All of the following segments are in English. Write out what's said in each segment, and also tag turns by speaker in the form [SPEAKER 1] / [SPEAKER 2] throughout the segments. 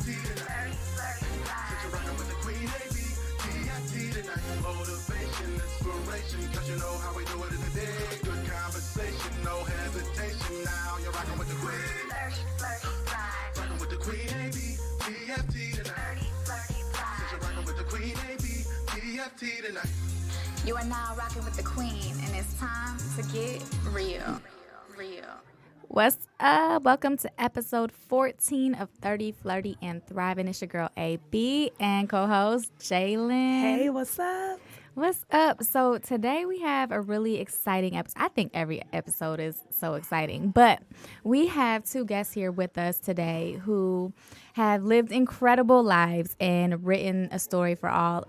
[SPEAKER 1] tonight. Since you're rocking with the queen, ABTFT tonight. Motivation, inspiration, cause you know how we do it in the day. Good conversation, no hesitation. Now you're rocking with the queen. Rocking with the queen, ABTFT tonight. Since you're rocking with the queen, ABTFT tonight.
[SPEAKER 2] You are now rocking with the queen, and it's time to get real. What's up? Welcome to episode 14 of 30, Flirty, and Thriving. It's your girl, AB, and co-host, Jalen.
[SPEAKER 3] Hey, what's up?
[SPEAKER 2] What's up? So today we have a really exciting episode. I think every episode is so exciting, but we have two guests here with us today who have lived incredible lives and written a story for all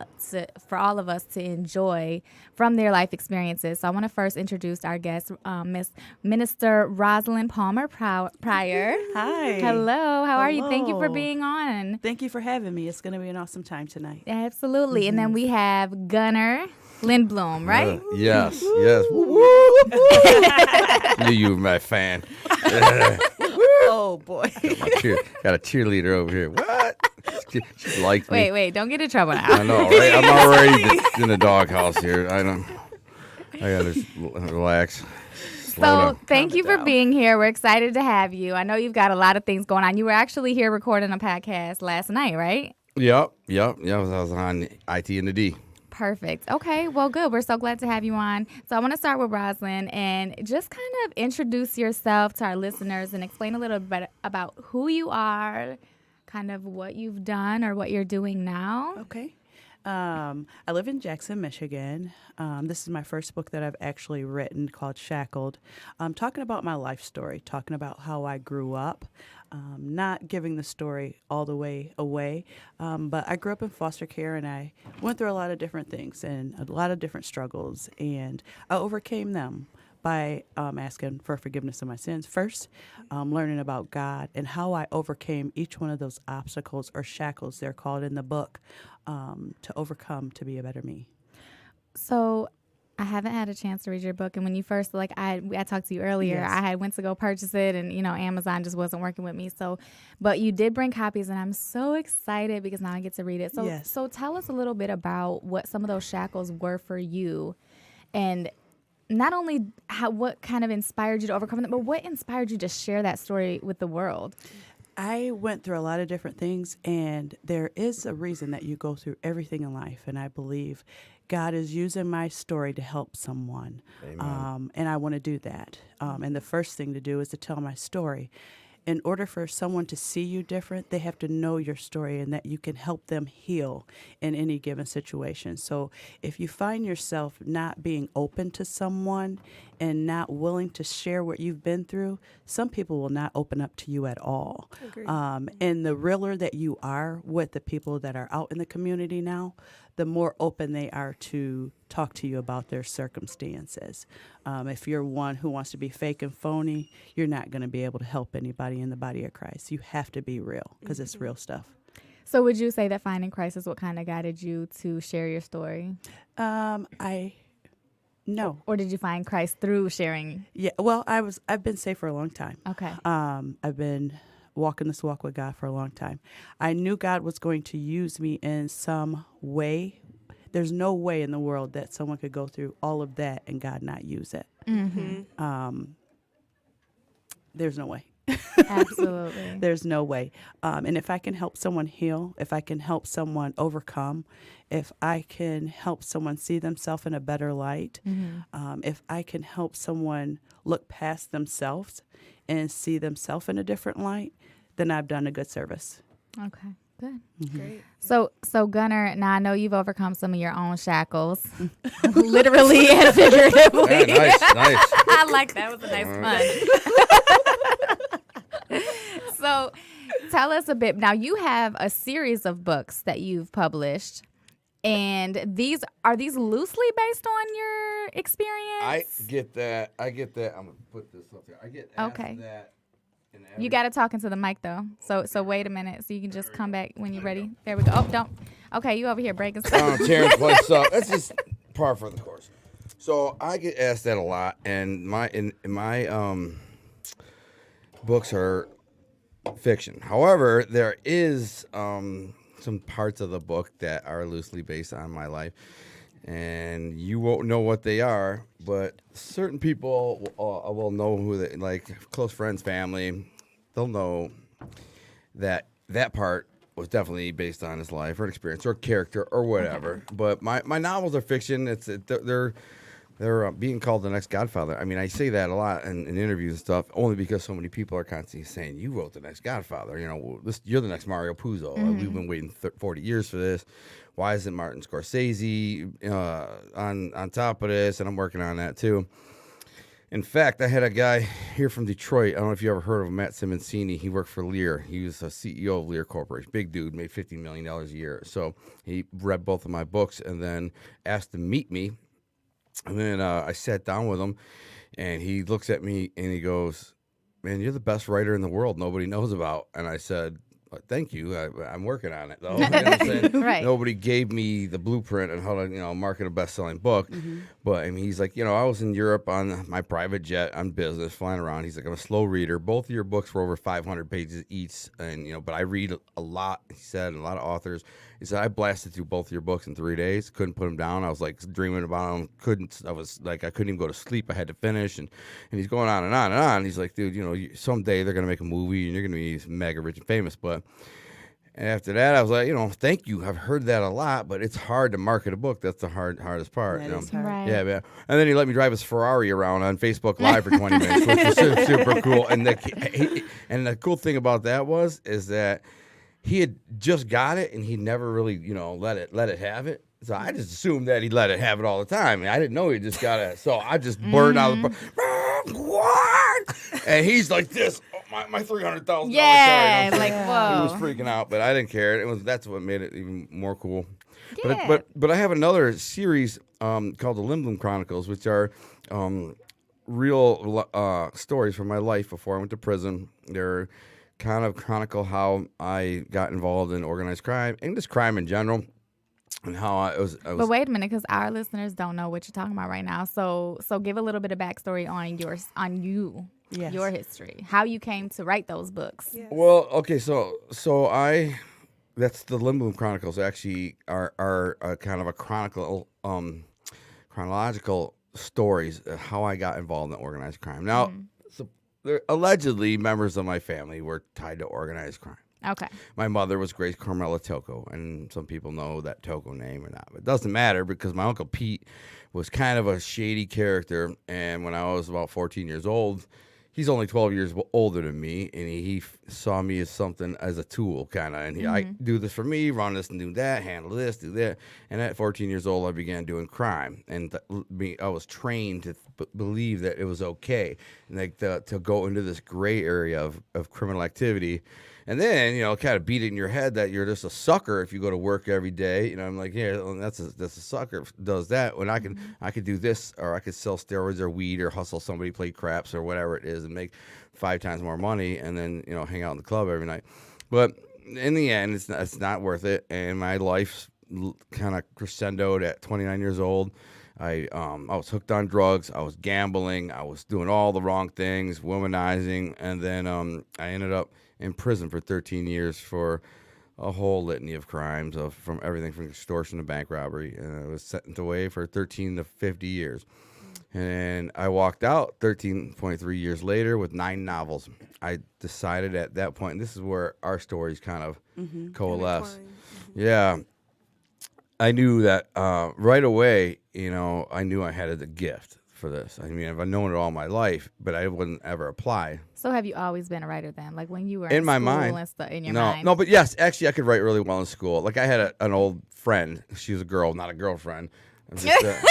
[SPEAKER 2] of us to enjoy from their life experiences. So I want to first introduce our guest, Miss Minister Rosalind Palmer Pryor.
[SPEAKER 3] Hi.
[SPEAKER 2] Hello. How are you? Thank you for being on.
[SPEAKER 3] Thank you for having me. It's going to be an awesome time tonight.
[SPEAKER 2] Absolutely. And then we have Gunner Lindblom, right?
[SPEAKER 4] Yes. Knew you were my fan.
[SPEAKER 3] Oh, boy.
[SPEAKER 4] Got a cheerleader over here. What? She likes me.
[SPEAKER 2] Wait, don't get in trouble now.
[SPEAKER 4] I know, right? I'm already in the doghouse here. I gotta relax.
[SPEAKER 2] So thank you for being here. We're excited to have you. I know you've got a lot of things going on. You were actually here recording a podcast last night, right?
[SPEAKER 4] Yep. I was on IT and the D.
[SPEAKER 2] Perfect. Okay, well, good. We're so glad to have you on. So I want to start with Rosalind and just kind of introduce yourself to our listeners and explain a little bit about who you are, kind of what you've done or what you're doing now.
[SPEAKER 3] Okay. I live in Jackson, Michigan. This is my first book that I've actually written called Shackled. I'm talking about my life story, talking about how I grew up. Not giving the story all the way away, but I grew up in foster care and I went through a lot of different things and a lot of different struggles, and I overcame them by asking for forgiveness of my sins first, learning about God and how I overcame each one of those obstacles or shackles, they're called in the book, to overcome to be a better me.
[SPEAKER 2] So I haven't had a chance to read your book, and when you first, I talked to you earlier,
[SPEAKER 3] Yes.
[SPEAKER 2] I had went to go purchase it, and Amazon just wasn't working with me. So, but you did bring copies, and I'm so excited because now I get to read it. So,
[SPEAKER 3] Yes.
[SPEAKER 2] so tell us a little bit about what some of those shackles were for you, and not only what kind of inspired you to overcome them, but what inspired you to share that story with the world.
[SPEAKER 3] I went through a lot of different things, and there is a reason that you go through everything in life, and I believe God is using my story to help someone.
[SPEAKER 4] Amen.
[SPEAKER 3] And I want to do that. And the first thing to do is to tell my story. In order for someone to see you different, they have to know your story and that you can help them heal in any given situation. So if you find yourself not being open to someone and not willing to share what you've been through, some people will not open up to you at all. And the realer that you are with the people that are out in the community now, the more open they are to talk to you about their circumstances. If you're one who wants to be fake and phony, you're not going to be able to help anybody in the body of Christ. You have to be real because it's real stuff.
[SPEAKER 2] So would you say that finding Christ is what kind of guided you to share your story?
[SPEAKER 3] No.
[SPEAKER 2] Or did you find Christ through sharing?
[SPEAKER 3] Yeah. Well, I've been saved for a long time.
[SPEAKER 2] Okay.
[SPEAKER 3] I've been walking this walk with God for a long time. I knew God was going to use me in some way. There's no way in the world that someone could go through all of that and God not use it.
[SPEAKER 2] Mm-hmm.
[SPEAKER 3] There's no way.
[SPEAKER 2] Absolutely.
[SPEAKER 3] There's no way. And if I can help someone heal, if I can help someone overcome, if I can help someone see themselves in a better light, if I can help someone look past themselves and see themselves in a different light, then I've done a good service.
[SPEAKER 2] Okay. Good.
[SPEAKER 5] Great.
[SPEAKER 2] So Gunner, now I know you've overcome some of your own shackles, literally and figuratively.
[SPEAKER 4] Yeah, nice.
[SPEAKER 2] I like that. Was a nice pun. So tell us a bit. Now you have a series of books that you've published, and are these loosely based on your experience?
[SPEAKER 4] I get that. I'm gonna put this up there. I get asked
[SPEAKER 2] Okay.
[SPEAKER 4] that.
[SPEAKER 2] You got to talk into the mic though. So wait a minute. So you can just come back when you're ready. There we go. Oh, don't. Okay, you over here breaking stuff.
[SPEAKER 4] Tearing place up. That's just par for the course. So I get asked that a lot, and my books are fiction. However, there is some parts of the book that are loosely based on my life, and you won't know what they are, but certain people will know who they, like close friends, family, they'll know that part was definitely based on his life or experience or character or whatever. But my novels are fiction. They're being called the next Godfather. I mean, I say that a lot in interviews and stuff, only because so many people are constantly saying, you wrote the next Godfather. You know, you're the next Mario Puzo. We've been waiting 40 years for this. Why isn't Martin Scorsese on top of this? And I'm working on that, too. In fact, I had a guy here from Detroit. I don't know if you ever heard of him, Matt Simoncini. He worked for Lear. He was a CEO of Lear Corporation. Big dude, made $50 million a year. So he read both of my books and then asked to meet me. And then I sat down with him, and he looks at me, and he goes, man, you're the best writer in the world nobody knows about. And I said, thank you. I'm working on it, though. You know what I'm saying?
[SPEAKER 2] Right.
[SPEAKER 4] Nobody gave me the blueprint on how to, market a best-selling book. But, I mean, he's like, I was in Europe on my private jet on business, flying around. He's like, I'm a slow reader. Both of your books were over 500 pages each. And, but I read a lot, he said, and a lot of authors. He said, I blasted through both of your books in 3 days. Couldn't put them down. I was, like, dreaming about them. I couldn't even go to sleep. I had to finish. And he's going on and on and on. He's like, dude, someday they're going to make a movie, and you're going to be mega rich and famous. But after that, I was like, thank you. I've heard that a lot, but it's hard to market a book. That's the hardest part.
[SPEAKER 3] That is hard.
[SPEAKER 2] Right.
[SPEAKER 4] Yeah, man. And then he let me drive his Ferrari around on Facebook Live for 20 minutes, which was super cool. And the cool thing about that is that he had just got it, and he never really, let it have it. So I just assumed that he'd let it have it all the time. I didn't know he just got it. So I just burned out of the what? And he's like this. Oh, my $300,000.
[SPEAKER 2] Yeah,
[SPEAKER 4] sorry.
[SPEAKER 2] like, whoa.
[SPEAKER 4] He was freaking out, but I didn't care. That's what made it even more cool.
[SPEAKER 2] Yeah.
[SPEAKER 4] But I have another series called the Lim Bloom Chronicles, which are real stories from my life before I went to prison. They're kind of chronicle how I got involved in organized crime and just crime in general, and how I was.
[SPEAKER 2] But wait a minute, because our listeners don't know what you're talking about right now. So give a little bit of backstory on you,
[SPEAKER 3] Yes.
[SPEAKER 2] your history, how you came to write those books.
[SPEAKER 3] Yes.
[SPEAKER 4] Well, okay, so that's the Lim Bloom Chronicles. Actually, are kind of a chronological stories of how I got involved in organized crime. Now, allegedly, members of my family were tied to organized crime.
[SPEAKER 2] Okay.
[SPEAKER 4] My mother was Grace Carmela Toko, and some people know that Toko name or not. But it doesn't matter, because my Uncle Pete was kind of a shady character, and when I was about 14 years old, he's only 12 years older than me, and he saw me as a tool, kind of. And I do this for me, run this and do that, handle this, do that. And at 14 years old, I began doing crime. And I was trained to believe that it was okay, and to go into this gray area of criminal activity. And then, kind of beat it in your head that you're just a sucker if you go to work every day. I'm like, yeah, that's a sucker does that. When I could do this, or I could sell steroids or weed or hustle somebody, play craps or whatever it is, and make 5 times more money, and then hang out in the club every night. But in the end, it's not worth it. And my life kind of crescendoed at 29 years old. I was hooked on drugs. I was gambling. I was doing all the wrong things, womanizing, and then I ended up in prison for 13 years for a whole litany of crimes, from everything from extortion to bank robbery. And I was sentenced away for 13 to 50 years. And I walked out 13.3 years later with 9 novels. I decided at that point, and this is where our stories kind of coalesce. Yeah. I knew that right away, I knew I had a gift for this. I mean, I've known it all my life, but I wouldn't ever apply.
[SPEAKER 2] So have you always been a writer then? Like when you were
[SPEAKER 4] in my
[SPEAKER 2] school
[SPEAKER 4] mind,
[SPEAKER 2] and stuff, in your mind?
[SPEAKER 4] No, but yes, actually, I could write really well in school. Like I had an old friend. She was a girl, not a girlfriend.
[SPEAKER 3] Whatever.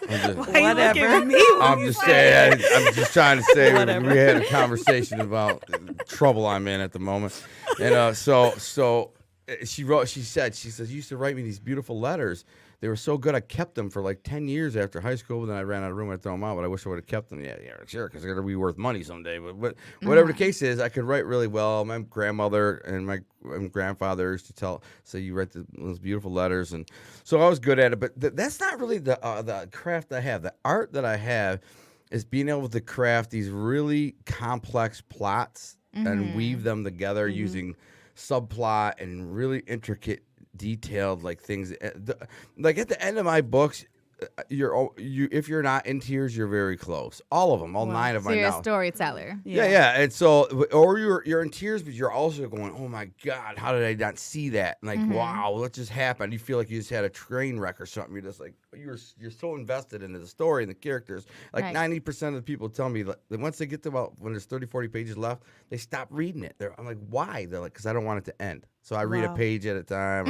[SPEAKER 4] I'm just saying. I'm just trying to say we had a conversation about the trouble I'm in at the moment, and so she said you used to write me these beautiful letters. They were so good, I kept them for like 10 years after high school. But then I ran out of room, I threw them out. But I wish I would have kept them. Yeah, sure, because they're gonna be worth money someday. But whatever the case is, I could write really well. My grandmother and my grandfather used to say you write those beautiful letters, and so I was good at it. But that's not really the craft I have. The art that I have is being able to craft these really complex plots and weave them together using subplot and really intricate, detailed like things. Like at the end of my books, if you're not in tears, you're very close. All of them, all 9 of
[SPEAKER 2] So
[SPEAKER 4] my
[SPEAKER 2] you're a
[SPEAKER 4] novels.
[SPEAKER 2] storyteller.
[SPEAKER 4] Yeah. And so, or you're in tears, but you're also going, oh my God, how did I not see that? And like, wow, what just happened? You feel like you just had a train wreck or something. You're just like, you're so invested into the story and the characters. Like 90% of the people tell me that once they get to about, when there's 30, 40 pages left, they stop reading it. I'm like, why? They're like, because I don't want it to end. So I read a page at a time.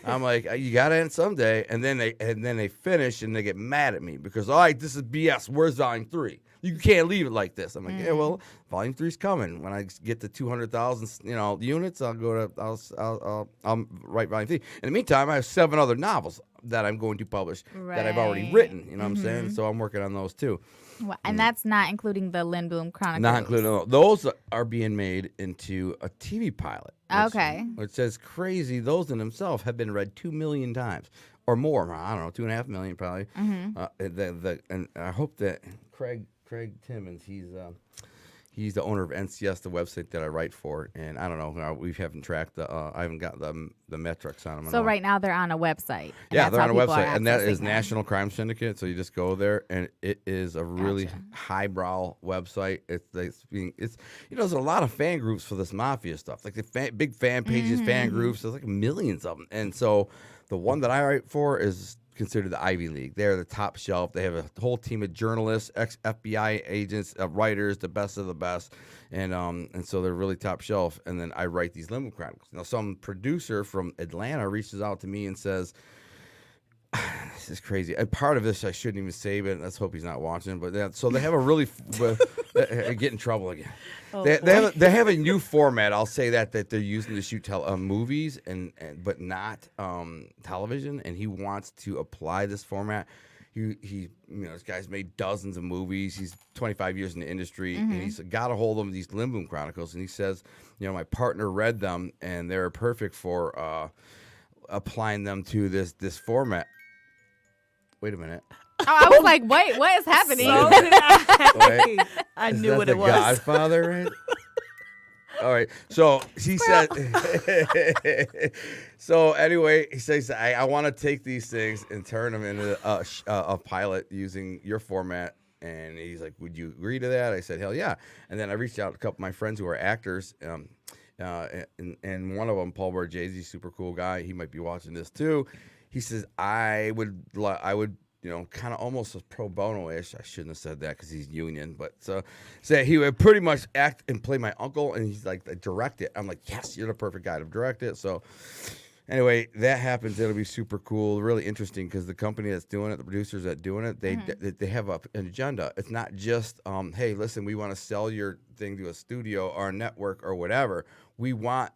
[SPEAKER 4] I'm like, you got to end someday. And then they finish and they get mad at me because, all right, this is BS. Where's volume 3? You can't leave it like this. I'm like, yeah, well, volume 3's coming. When I get to 200,000, units, I'll write volume 3. In the meantime, I have 7 other novels that I'm going to publish that I've already written. You know what I'm saying? So I'm working on those too.
[SPEAKER 2] Well, and that's not including the Lindblom Chronicles.
[SPEAKER 4] Not including those are being made into a TV pilot. Which says crazy. Those in themselves have been read 2 million times or more. I don't know, 2.5 million probably. And I hope that Craig Timmons, he's the owner of NCS, the website that I write for, and I don't know. We haven't tracked I haven't got the metrics on them.
[SPEAKER 2] So right now they're on a website.
[SPEAKER 4] Yeah, they're on a website, and that is National Crime Syndicate. So you just go there, and it is a really highbrow website. There's a lot of fan groups for this mafia stuff, like the big fan pages, fan groups. There's like millions of them, and so the one that I write for is considered the Ivy League. They're the top shelf. They have a whole team of journalists, ex-FBI agents, writers, the best of the best, and so they're really top shelf. And then I write these Lindblom Chronicles. Now, some producer from Atlanta reaches out to me and says, "This is crazy." And part of this I shouldn't even say, but let's hope he's not watching. But so they have a really get in trouble again. They have a new format. I'll say that they're using to shoot movies but not television. And he wants to apply this format. This guy's made dozens of movies. He's 25 years in the industry, and he's got a hold of these Lindblom Chronicles. And he says, my partner read them, and they're perfect for applying them to this format. Wait a minute.
[SPEAKER 2] Oh, I was like, wait, what is happening?
[SPEAKER 3] So did I.
[SPEAKER 4] Wait,
[SPEAKER 3] I knew what
[SPEAKER 4] the
[SPEAKER 3] it was.
[SPEAKER 4] Godfather, right? All right. So he said. So anyway, he says, I want to take these things and turn them into a pilot using your format. And he's like, would you agree to that? I said, hell yeah. And then I reached out to a couple of my friends who are actors. And one of them, Paul Borghese, super cool guy. He might be watching this too. He says, I would, kind of almost pro bono-ish. I shouldn't have said that because he's union, but say he would pretty much act and play my uncle, and he's like, direct it. I'm like, yes, you're the perfect guy to direct it. So anyway, that happens. It'll be super cool, really interesting, because the company that's doing it, the producers that doing it, they have an agenda. It's not just, hey, listen, we want to sell your thing to a studio or a network or whatever. We want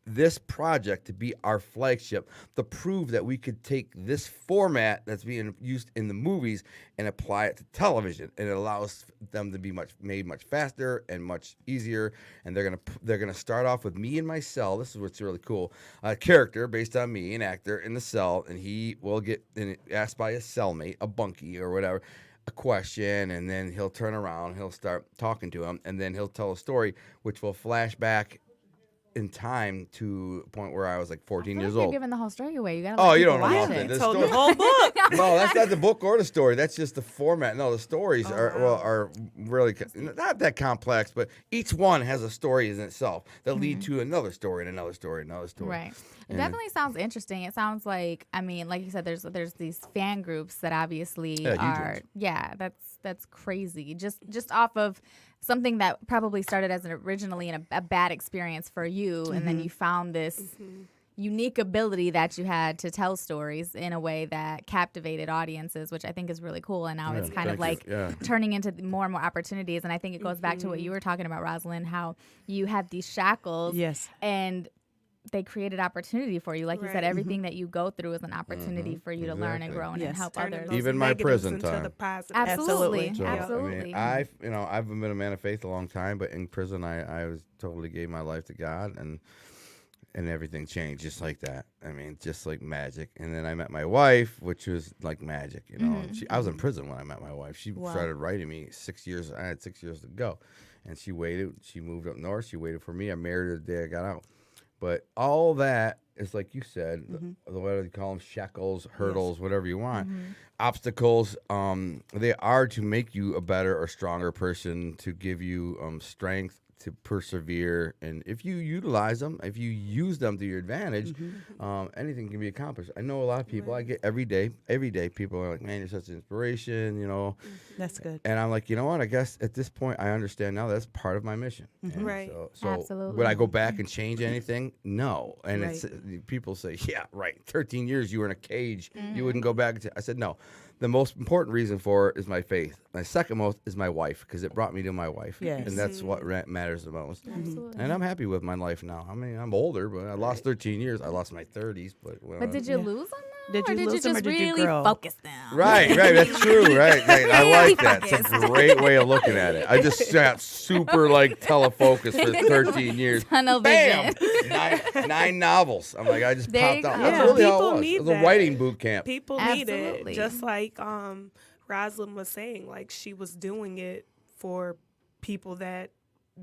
[SPEAKER 4] this project to be our flagship to prove that we could take this format that's being used in the movies and apply it to television, and it allows them to be made much faster and much easier. And they're gonna start off with me in my cell. This is what's really cool. A character based on me, an actor in the cell, and he will get asked by a cellmate, a bunkie or whatever, a question, and then he'll turn around, he'll start talking to him, and then he'll tell a story which will flash back in time to a point where I was like 14 years old.
[SPEAKER 2] You're giving the whole story away. You gotta
[SPEAKER 4] Oh,
[SPEAKER 2] let
[SPEAKER 4] you
[SPEAKER 2] people
[SPEAKER 4] don't know
[SPEAKER 2] watch
[SPEAKER 4] nothing.
[SPEAKER 2] it.
[SPEAKER 3] Told the whole book.
[SPEAKER 4] No, that's not the book or the story. That's just the format. No, the stories are really not that complex, but each one has a story in itself that lead to another story and another story and another story.
[SPEAKER 2] Right. It definitely sounds interesting. It sounds like, like you said, there's these fan groups that obviously are, that's crazy. Just off of something that probably started as originally a bad experience for you, and then you found this unique ability that you had to tell stories in a way that captivated audiences, which I think is really cool. And now it's kind of like turning into more and more opportunities. And I think it goes back to what you were talking about, Rosalind, how you had these shackles.
[SPEAKER 3] Yes.
[SPEAKER 2] And they created opportunity for you. Like you said, everything that you go through is an opportunity for you to learn and grow and help others.
[SPEAKER 4] Even my prison time.
[SPEAKER 2] Absolutely.
[SPEAKER 4] So,
[SPEAKER 2] Absolutely.
[SPEAKER 4] I've been a man of faith a long time, but in prison I was totally gave my life to God, and and everything changed just like that. I mean, just like magic. And then I met my wife, which was like magic, you know. And I was in prison when I met my wife. She started writing me 6 years. I had 6 years to go. And she waited. She moved up north. She waited for me. I married her the day I got out. But all that is like you said, the what do you call them? Shackles, hurdles, whatever you want. Obstacles, they are to make you a better or stronger person, to give you strength, to persevere. And if you utilize them, if you use them to your advantage, anything can be accomplished. I know a lot of people, I get every day people are like, man, you're such an inspiration, you know.
[SPEAKER 3] That's good.
[SPEAKER 4] And I'm like, you know what? I guess at this point, I understand now that's part of my mission. And
[SPEAKER 5] Right.
[SPEAKER 4] So
[SPEAKER 2] Absolutely.
[SPEAKER 4] would I go back and change anything? No. And it's people say, yeah, right. 13 years you were in a cage. You wouldn't go back. I said, no. The most important reason for it is my faith. My second most is my wife, because it brought me to my wife.
[SPEAKER 3] Yes.
[SPEAKER 4] And that's what matters the most.
[SPEAKER 2] Absolutely.
[SPEAKER 4] And I'm happy with my life now. I mean, I'm older, but I lost 13 years. I lost my 30s.
[SPEAKER 2] But did you lose them?
[SPEAKER 3] Did you
[SPEAKER 2] or did
[SPEAKER 3] lose
[SPEAKER 2] you
[SPEAKER 3] them or
[SPEAKER 2] just
[SPEAKER 3] did you
[SPEAKER 2] really
[SPEAKER 3] grow?
[SPEAKER 2] focus them?
[SPEAKER 4] Right, that's true, right. I
[SPEAKER 2] Really
[SPEAKER 4] like that. It's a
[SPEAKER 2] focused.
[SPEAKER 4] great way of looking at it. I just got super like telefocused for 13 years.
[SPEAKER 2] Tunnel
[SPEAKER 4] Bam!
[SPEAKER 2] vision.
[SPEAKER 4] Nine novels. I'm like, I just
[SPEAKER 2] There you
[SPEAKER 4] popped out.
[SPEAKER 2] go.
[SPEAKER 4] That's
[SPEAKER 5] Yeah,
[SPEAKER 4] really how
[SPEAKER 5] people
[SPEAKER 4] it was.
[SPEAKER 5] need
[SPEAKER 4] It was a
[SPEAKER 5] that.
[SPEAKER 4] writing boot camp.
[SPEAKER 5] People need
[SPEAKER 2] Absolutely.
[SPEAKER 5] it. Just like Rosalind was saying, like she was doing it for people that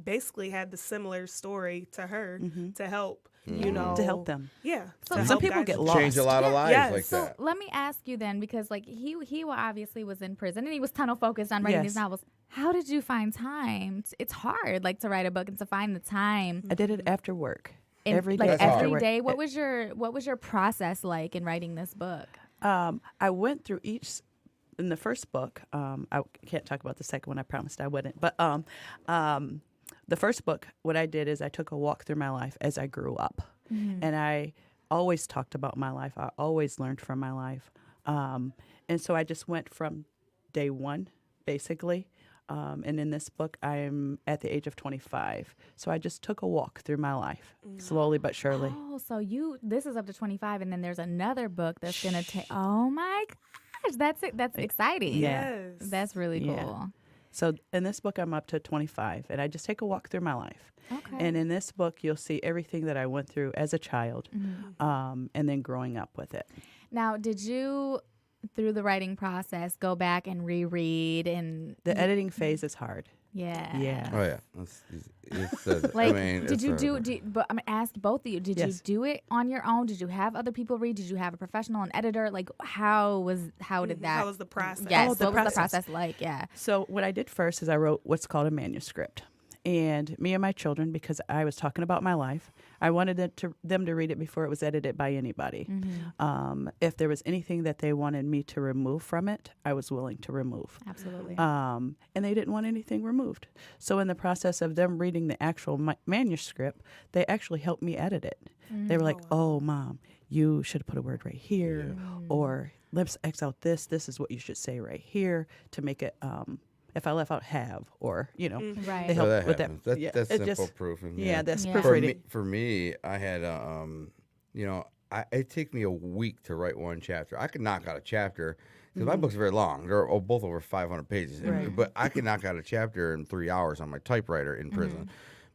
[SPEAKER 5] basically had the similar story to her to help, you know.
[SPEAKER 3] To help them.
[SPEAKER 5] Yeah.
[SPEAKER 2] So
[SPEAKER 5] to
[SPEAKER 3] some
[SPEAKER 5] help
[SPEAKER 3] people
[SPEAKER 5] guide
[SPEAKER 3] get
[SPEAKER 5] them.
[SPEAKER 3] lost.
[SPEAKER 4] Change a lot of lives
[SPEAKER 5] Yes.
[SPEAKER 4] like
[SPEAKER 2] So
[SPEAKER 4] that.
[SPEAKER 2] let me ask you then, because like he obviously was in prison and he was tunnel focused on writing these
[SPEAKER 3] Yes.
[SPEAKER 2] novels. How did you find time? It's hard, like to write a book and to find the time.
[SPEAKER 3] I did it after work.
[SPEAKER 2] in-
[SPEAKER 3] Every day.
[SPEAKER 2] like
[SPEAKER 4] That's
[SPEAKER 2] every
[SPEAKER 4] hard.
[SPEAKER 2] day. What was your process like in writing this book?
[SPEAKER 3] I went through each. In the first book, I can't talk about the second one. I promised I wouldn't. But the first book, what I did is I took a walk through my life as I grew up, and I always talked about my life. I always learned from my life, and so I just went from day one, basically. And in this book, I'm at the age of 25. So I just took a walk through my life, slowly but surely.
[SPEAKER 2] Oh, so this is up to 25, and then there's another book that's gonna take. Oh my gosh, that's exciting.
[SPEAKER 3] Yeah.
[SPEAKER 5] Yes.
[SPEAKER 2] That's really cool.
[SPEAKER 3] Yeah. So in this book, I'm up to 25, and I just take a walk through my life.
[SPEAKER 2] Okay.
[SPEAKER 3] And in this book, you'll see everything that I went through as a child, and then growing up with it.
[SPEAKER 2] Now, did you, through the writing process, go back and reread and
[SPEAKER 3] The editing phase is hard.
[SPEAKER 2] yeah.
[SPEAKER 3] Yeah.
[SPEAKER 4] Oh, yeah. It says it.
[SPEAKER 2] Like,
[SPEAKER 4] I mean,
[SPEAKER 2] did
[SPEAKER 4] it's
[SPEAKER 2] you
[SPEAKER 4] a-
[SPEAKER 2] but I'm gonna ask both of you, did you
[SPEAKER 3] Yes.
[SPEAKER 2] do it on your own? Did you have other people read? Did you have a professional, an editor? Like, how did that?
[SPEAKER 5] How was the process?
[SPEAKER 2] Yes,
[SPEAKER 3] Oh, the
[SPEAKER 2] what was the
[SPEAKER 3] process.
[SPEAKER 2] process like? Yeah.
[SPEAKER 3] So what I did first is I wrote what's called a manuscript. And me and my children, because I was talking about my life, I wanted them to read it before it was edited by anybody. If there was anything that they wanted me to remove from it, I was willing to remove.
[SPEAKER 2] Absolutely.
[SPEAKER 3] And they didn't want anything removed. So in the process of them reading the actual manuscript, they actually helped me edit it. They were like, "Oh, Mom, you should have put a word right here," or "Let's X out this. This is what you should say right here to make it." If I left out "have," or
[SPEAKER 2] Right.
[SPEAKER 3] they
[SPEAKER 4] So
[SPEAKER 3] help
[SPEAKER 4] that
[SPEAKER 3] with
[SPEAKER 4] happens.
[SPEAKER 3] that.
[SPEAKER 4] That's
[SPEAKER 3] it
[SPEAKER 4] simple
[SPEAKER 3] just-
[SPEAKER 4] proofing.
[SPEAKER 3] Yeah, that's
[SPEAKER 2] Yeah.
[SPEAKER 3] proofreading.
[SPEAKER 4] For me, I had, it took me a week to write one chapter. I could knock out a chapter because my book's very long. They're both over 500 pages.
[SPEAKER 3] Right.
[SPEAKER 4] But I could knock out a chapter in 3 hours on my typewriter in prison.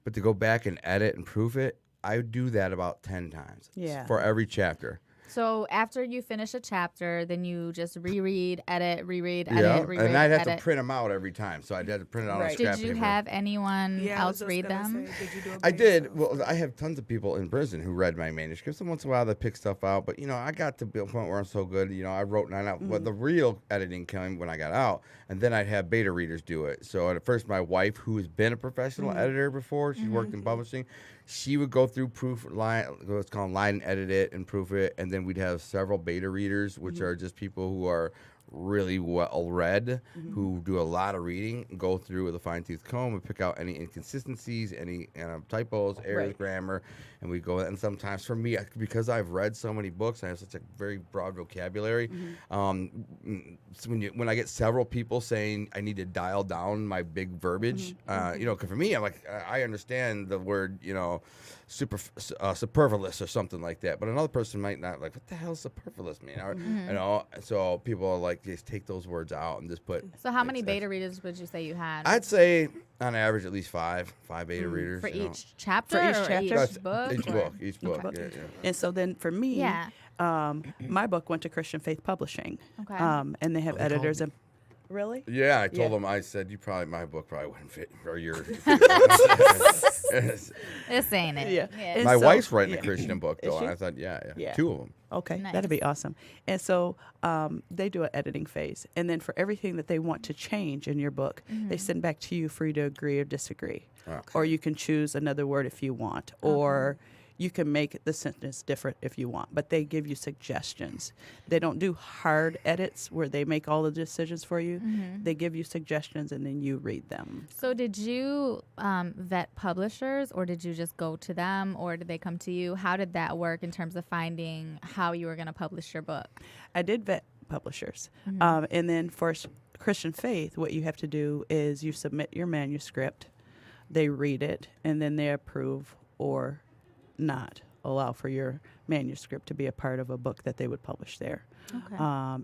[SPEAKER 4] But to go back and edit and proof it, I do that about 10 times
[SPEAKER 3] Yeah.
[SPEAKER 4] for every chapter.
[SPEAKER 2] So after you finish a chapter, then you just reread, edit, reread, edit,
[SPEAKER 4] Yeah,
[SPEAKER 2] reread,
[SPEAKER 4] and I'd have
[SPEAKER 2] edit.
[SPEAKER 4] to print them out every time. So I'd have to print it out on
[SPEAKER 3] Right.
[SPEAKER 4] scrap
[SPEAKER 2] Did you
[SPEAKER 4] paper.
[SPEAKER 2] have anyone
[SPEAKER 5] Yeah, I
[SPEAKER 2] else
[SPEAKER 5] was just
[SPEAKER 2] read
[SPEAKER 5] gonna
[SPEAKER 2] them?
[SPEAKER 5] say, did you do it
[SPEAKER 4] I
[SPEAKER 5] by
[SPEAKER 4] did.
[SPEAKER 5] yourself?
[SPEAKER 4] Well, I have tons of people in prison who read my manuscripts, and once in a while they pick stuff out. But I got to a point where I'm so good. I wrote 9 out. But the real editing came when I got out, and then I'd have beta readers do it. So at first, my wife, who has been a professional editor before, she worked in publishing. She would go through proof line, what's called line and edit it and proof it, and then we'd have several beta readers, which are just people who are really well read, who do a lot of reading, go through with a fine-tooth comb and pick out any inconsistencies, any typos, errors,
[SPEAKER 3] Right.
[SPEAKER 4] grammar, and we go. And sometimes for me, because I've read so many books, I have such a very broad vocabulary. So when I get several people saying I need to dial down my big verbiage, 'cause for me, I'm like I understand the word, superfluous or something like that. But another person might not like, what the hell does superfluous mean? Or, you know, so people are like, just take those words out and just put.
[SPEAKER 2] So how many beta readers would you say you had?
[SPEAKER 4] I'd say on average at least five beta readers.
[SPEAKER 2] For
[SPEAKER 4] you know.
[SPEAKER 2] each chapter?
[SPEAKER 3] For each
[SPEAKER 2] or
[SPEAKER 3] chapter?
[SPEAKER 2] Each book?
[SPEAKER 4] Each book.
[SPEAKER 3] book.
[SPEAKER 4] Yeah.
[SPEAKER 3] And so then for me,
[SPEAKER 2] Yeah.
[SPEAKER 3] my book went to Christian Faith Publishing.
[SPEAKER 2] Okay.
[SPEAKER 3] And they have
[SPEAKER 4] Oh, they called
[SPEAKER 3] editors
[SPEAKER 4] me.
[SPEAKER 3] and really?
[SPEAKER 4] Yeah, I told
[SPEAKER 3] Yeah.
[SPEAKER 4] them. I said, my book probably wouldn't fit for your.
[SPEAKER 2] This ain't it.
[SPEAKER 3] Yeah. And
[SPEAKER 4] My
[SPEAKER 3] so-
[SPEAKER 4] wife's writing
[SPEAKER 3] yeah.
[SPEAKER 4] a Christian book
[SPEAKER 3] Is
[SPEAKER 4] though, and
[SPEAKER 3] she?
[SPEAKER 4] I thought, yeah,
[SPEAKER 3] Yeah.
[SPEAKER 4] 2 of them.
[SPEAKER 3] Okay,
[SPEAKER 2] Nice.
[SPEAKER 3] that'd be awesome. And so they do an editing phase. And then for everything that they want to change in your book, they send back to you for you to agree or disagree.
[SPEAKER 4] Okay.
[SPEAKER 3] Or you can choose another word if you want. Or you can make the sentence different if you want. But they give you suggestions. They don't do hard edits where they make all the decisions for you. They give you suggestions and then you read them.
[SPEAKER 2] So did you vet publishers, or did you just go to them, or did they come to you? How did that work in terms of finding how you were going to publish your book?
[SPEAKER 3] I did vet publishers. And then for Christian Faith, what you have to do is you submit your manuscript, they read it, and then they approve or not allow for your manuscript to be a part of a book that they would publish there.
[SPEAKER 2] Okay.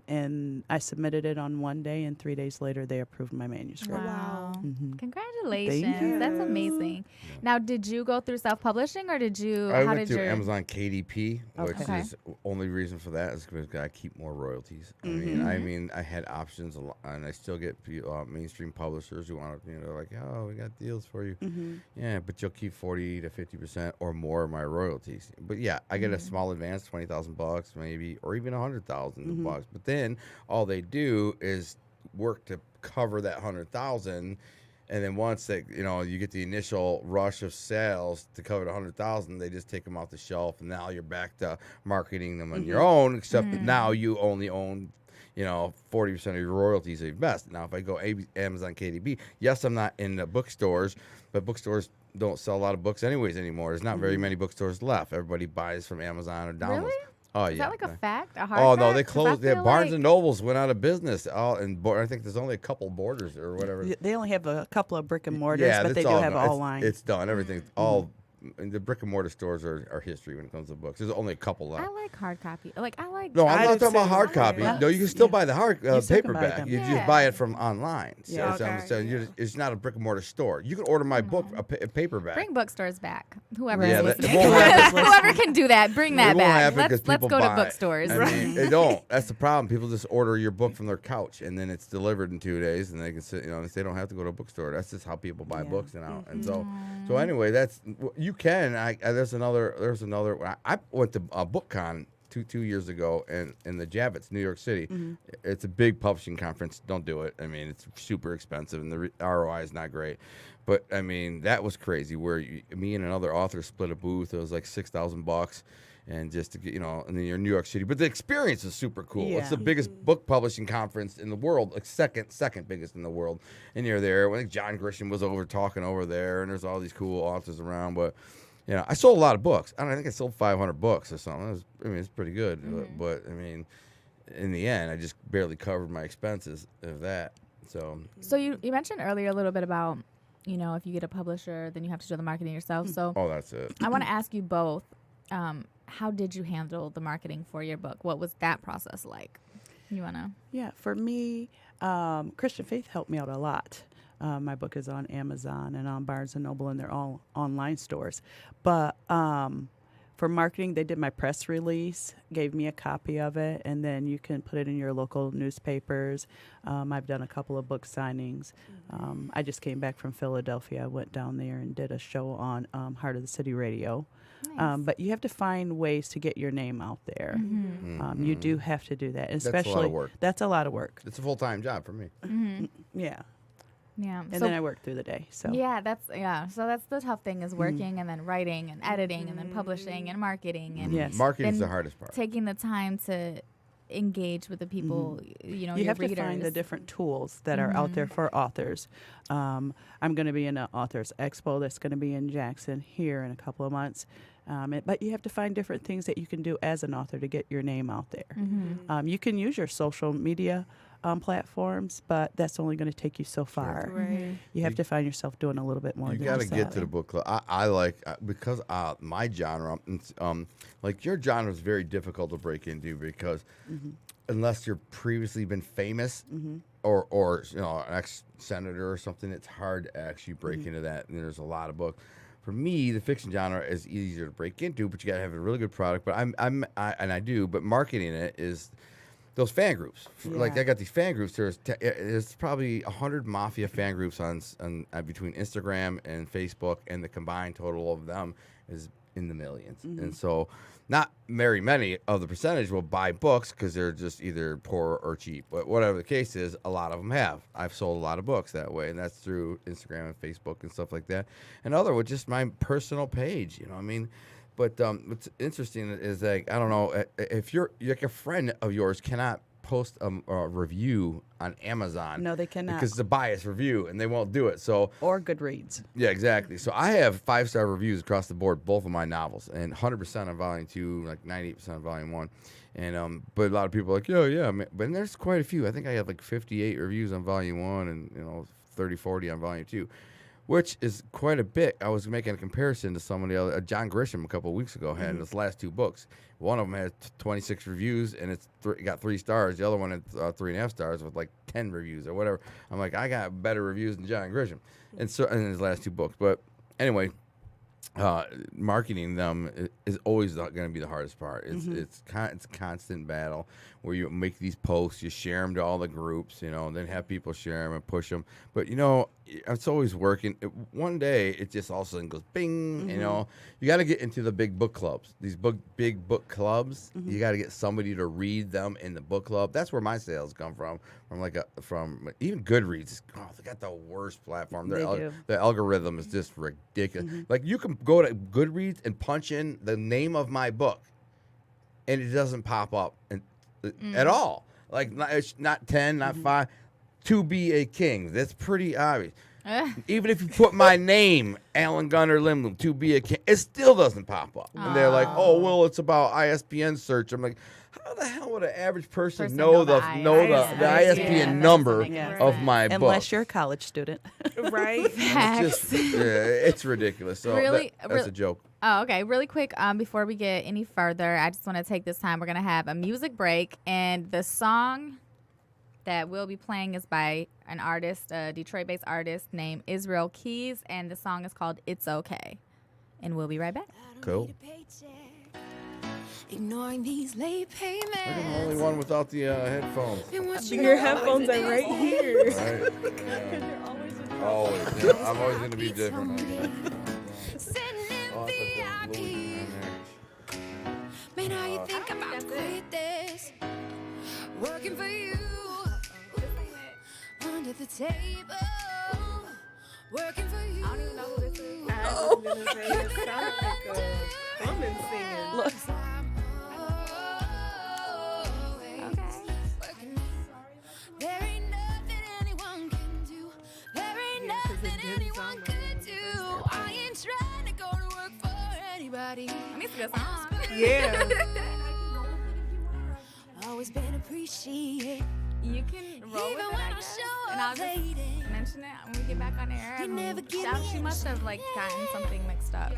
[SPEAKER 3] And I submitted it on one day, and 3 days later, they approved my manuscript.
[SPEAKER 2] Wow.
[SPEAKER 3] Mhm.
[SPEAKER 2] Congratulations.
[SPEAKER 3] you.
[SPEAKER 2] That's amazing. Now, did you go through self-publishing, or did you,
[SPEAKER 4] I
[SPEAKER 2] how
[SPEAKER 4] went
[SPEAKER 2] did
[SPEAKER 4] to
[SPEAKER 2] your...
[SPEAKER 4] Amazon KDP, which
[SPEAKER 3] Okay.
[SPEAKER 4] is only reason for that is because I keep more royalties. I
[SPEAKER 2] Mm-hmm.
[SPEAKER 4] mean, I had options, and I still get mainstream publishers who want to, they're like, oh, we got deals for you. Yeah, but you'll keep 40 to 50% or more of my royalties. But yeah, I get a small advance, $20,000 maybe, or even $100,000 bucks. But then all they do is work to cover that 100,000. And then once they, you get the initial rush of sales to cover the 100,000, they just take them off the shelf, and now you're back to marketing them on your own. Except that now you only own, 40% of your royalties at best. Now, if I go Amazon KDP, yes, I'm not in the bookstores, but bookstores don't sell a lot of books anyways anymore. There's not very many bookstores left. Everybody buys from Amazon or downloads.
[SPEAKER 2] Really?
[SPEAKER 4] Oh
[SPEAKER 2] Is
[SPEAKER 4] yeah.
[SPEAKER 2] that like a fact? A hard
[SPEAKER 4] Oh no,
[SPEAKER 2] fact?
[SPEAKER 4] they
[SPEAKER 2] 'Cause I
[SPEAKER 4] closed. Yeah,
[SPEAKER 2] feel
[SPEAKER 4] Barnes
[SPEAKER 2] like-
[SPEAKER 4] and Nobles went out of business. I think there's only a couple Borders or whatever.
[SPEAKER 3] They only have a couple of brick and mortars,
[SPEAKER 4] Yeah,
[SPEAKER 3] but they
[SPEAKER 4] that's
[SPEAKER 3] do have
[SPEAKER 4] done.
[SPEAKER 3] all lines.
[SPEAKER 4] It's done. Everything's all. And the brick and mortar stores are history when it comes to books. There's only a couple left.
[SPEAKER 2] I like hard copy. Like, I like...
[SPEAKER 4] No, I'm
[SPEAKER 5] I
[SPEAKER 4] not
[SPEAKER 5] do
[SPEAKER 4] talking about
[SPEAKER 5] too.
[SPEAKER 4] hard copy.
[SPEAKER 5] Yeah.
[SPEAKER 4] No, you can still buy the hard
[SPEAKER 3] You still can buy
[SPEAKER 4] paperback.
[SPEAKER 3] them.
[SPEAKER 4] You
[SPEAKER 2] Yeah.
[SPEAKER 4] just buy it from online. So,
[SPEAKER 3] Yeah.
[SPEAKER 4] so I'm
[SPEAKER 5] Okay,
[SPEAKER 4] saying
[SPEAKER 5] yeah.
[SPEAKER 4] it's not a brick and mortar store. You can order my book, a paperback.
[SPEAKER 2] Bring bookstores back. Whoever
[SPEAKER 4] Yeah,
[SPEAKER 2] is
[SPEAKER 4] that- it
[SPEAKER 2] listening.
[SPEAKER 4] won't happen.
[SPEAKER 2] Whoever can do that, bring that
[SPEAKER 4] It won't
[SPEAKER 2] back.
[SPEAKER 4] happen 'cause
[SPEAKER 2] Let's
[SPEAKER 4] people
[SPEAKER 2] go to
[SPEAKER 4] buy it.
[SPEAKER 2] bookstores.
[SPEAKER 4] I mean, it don't. That's the problem. People just order your book from their couch, and then it's delivered in 2 days, and they can sit. They don't have to go to a bookstore. That's just how people buy
[SPEAKER 3] Yeah.
[SPEAKER 4] books now. And so anyway, that's you can. There's another. I went to BookCon two years ago in the Javits, New York City. It's a big publishing conference. Don't do it. I mean, it's super expensive, and the ROI is not great. But I mean, that was crazy. Where me and another author split a booth. It was like $6,000. And just to get, and then you're in New York City. But the experience is super cool. It's the
[SPEAKER 3] Yeah.
[SPEAKER 4] biggest book publishing conference in the world, like second biggest in the world. And you're there. I think John Grisham was talking over there, and there's all these cool authors around. But, I sold a lot of books. I think I sold 500 books or something. It's pretty good. But, I mean, in the end, I just barely covered my expenses of that.
[SPEAKER 2] So you mentioned earlier a little bit about, if you get a publisher, then you have to do the marketing yourself. So
[SPEAKER 4] Oh, that's it.
[SPEAKER 2] I want to ask you both, how did you handle the marketing for your book? What was that process like? You want to?
[SPEAKER 3] Yeah, for me, Christian Faith helped me out a lot. My book is on Amazon and on Barnes & Noble, and they're all online stores. But for marketing, they did my press release, gave me a copy of it, and then you can put it in your local newspapers. I've done a couple of book signings. I just came back from Philadelphia. I went down there and did a show on Heart of the City Radio.
[SPEAKER 2] Nice.
[SPEAKER 3] But you have to find ways to get your name out there. You do have to do that,
[SPEAKER 4] That's a lot of
[SPEAKER 3] especially
[SPEAKER 4] work.
[SPEAKER 3] that's a lot of work.
[SPEAKER 4] It's a full-time job for me.
[SPEAKER 3] Yeah,
[SPEAKER 2] Yeah.
[SPEAKER 3] and then I work through the day. So
[SPEAKER 2] So that's the tough thing is working and then writing and editing and then publishing and marketing and
[SPEAKER 3] Yes.
[SPEAKER 4] Marketing is
[SPEAKER 2] then
[SPEAKER 4] the hardest part.
[SPEAKER 2] taking the time to engage with the people,
[SPEAKER 3] you
[SPEAKER 2] your
[SPEAKER 3] have
[SPEAKER 2] readers.
[SPEAKER 3] to find the different tools that are out there for authors. I'm going to be in an authors expo that's going to be in Jackson here in a couple of months. But you have to find different things that you can do as an author to get your name out there. You can use your social media platforms, but that's only going to take you so far.
[SPEAKER 5] Right.
[SPEAKER 3] You have to find yourself doing a little bit more.
[SPEAKER 4] You
[SPEAKER 3] than
[SPEAKER 4] got to
[SPEAKER 3] just
[SPEAKER 4] get to
[SPEAKER 3] that.
[SPEAKER 4] the book club. I like because my genre, like your genre is very difficult to break into because unless you're previously been famous or you know an ex-senator or something, it's hard to actually break into that. And there's a lot of books. For me, the fiction genre is easier to break into, but you got to have a really good product. But I do, but marketing it is those fan groups. Like I got these fan groups. There's probably 100 Mafia fan groups on between Instagram and Facebook, and the combined total of them is in the millions. And so, not very many of the percentage will buy books because they're just either poor or cheap. But whatever the case is, a lot of them have. I've sold a lot of books that way, and that's through Instagram and Facebook and stuff like that. And other with just my personal page, you know what I mean? But what's interesting is like, I don't know, if you're like a friend of yours cannot post a review on Amazon.
[SPEAKER 3] No, they cannot.
[SPEAKER 4] Because it's a biased review, and they won't do it. So
[SPEAKER 3] Or Goodreads.
[SPEAKER 4] yeah, exactly. So I have 5-star reviews across the board, both of my novels, and 100% on Volume 2, like 98% on Volume 1. And but a lot of people are like, yeah, but there's quite a few. I think I have like 58 reviews on Volume 1 and 30, 40 on Volume 2. Which is quite a bit. I was making a comparison to somebody else. John Grisham a couple of weeks ago had his last 2 books. One of them had 26 reviews and it got 3 stars. The other one had 3.5 stars with like 10 reviews or whatever. I'm like, I got better reviews than John Grisham, and so in his last 2 books. But anyway, marketing them is always going to be the hardest part. It's a constant battle where you make these posts, you share them to all the groups, and then have people share them and push them. But it's always working. One day it just all of a sudden goes bing. You got to get into the big book clubs. These big book clubs. You got to get somebody to read them in the book club. That's where my sales come from. From even Goodreads. Oh, they got the worst platform.
[SPEAKER 3] They do.
[SPEAKER 4] The algorithm is just ridiculous. Like you can go to Goodreads and punch in the name of my book, and it doesn't pop up at all. Like it's not 10, not 5. To be a king. That's pretty obvious. Even if you put my name, Alan Gunnar Lindblom, to be a king, it still doesn't pop up. And they're like, oh, well, it's about ISBN search. I'm like, how the hell would an average person know the ISBN number of my book?
[SPEAKER 3] Unless you're a college student.
[SPEAKER 5] Right.
[SPEAKER 4] It's ridiculous. So that's a joke.
[SPEAKER 2] Oh, okay. Really quick, before we get any further, I just want to take this time. We're going to have a music break, and the song that we'll be playing is by an artist, a Detroit-based artist named Israel Keys, and the song is called It's Okay. And we'll be right back.
[SPEAKER 4] Cool.
[SPEAKER 6] Ignoring these late payments.
[SPEAKER 4] I'm the only one without the headphones.
[SPEAKER 5] Your headphones are right here.
[SPEAKER 4] Right? Yeah. Always. Yeah. I'm always going to be different.
[SPEAKER 6] Man, how you think about quit this? Working for you under the table. Working for you.
[SPEAKER 2] I don't even know who this is.
[SPEAKER 5] I was gonna say it sounded like a woman singing.
[SPEAKER 3] Look.
[SPEAKER 6] There ain't nothing anyone can do. There ain't nothing anyone could do. I ain't trying to go to work for anybody.
[SPEAKER 2] I mean, it's a good song.
[SPEAKER 5] Yeah.
[SPEAKER 6] Always been appreciated.
[SPEAKER 2] You can roll with
[SPEAKER 6] Even
[SPEAKER 2] it,
[SPEAKER 6] when
[SPEAKER 2] I
[SPEAKER 6] I
[SPEAKER 2] guess.
[SPEAKER 6] show
[SPEAKER 2] And I'll
[SPEAKER 6] up
[SPEAKER 2] just
[SPEAKER 6] late.
[SPEAKER 2] mention it when we get back on air.
[SPEAKER 6] You never give me
[SPEAKER 2] She must have
[SPEAKER 6] any
[SPEAKER 2] gotten something mixed up.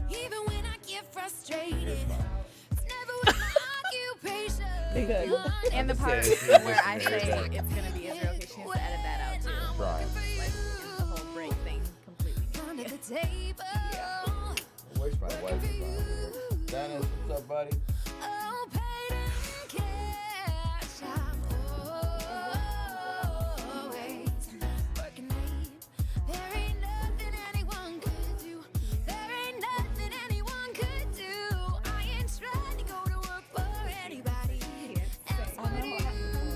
[SPEAKER 6] Even when I get frustrated, it's never with my occupation.
[SPEAKER 2] And the part where I say it's gonna be Israel, because she needs to edit that out too.
[SPEAKER 4] Right.
[SPEAKER 2] Like the whole break thing completely.
[SPEAKER 6] Under the table.
[SPEAKER 4] Where's my wife? Dennis, what's up, buddy?
[SPEAKER 6] Oh, paid in cash. I'm always working late. There ain't nothing anyone could do. There ain't nothing anyone could do. I ain't trying to go to work for anybody else but you.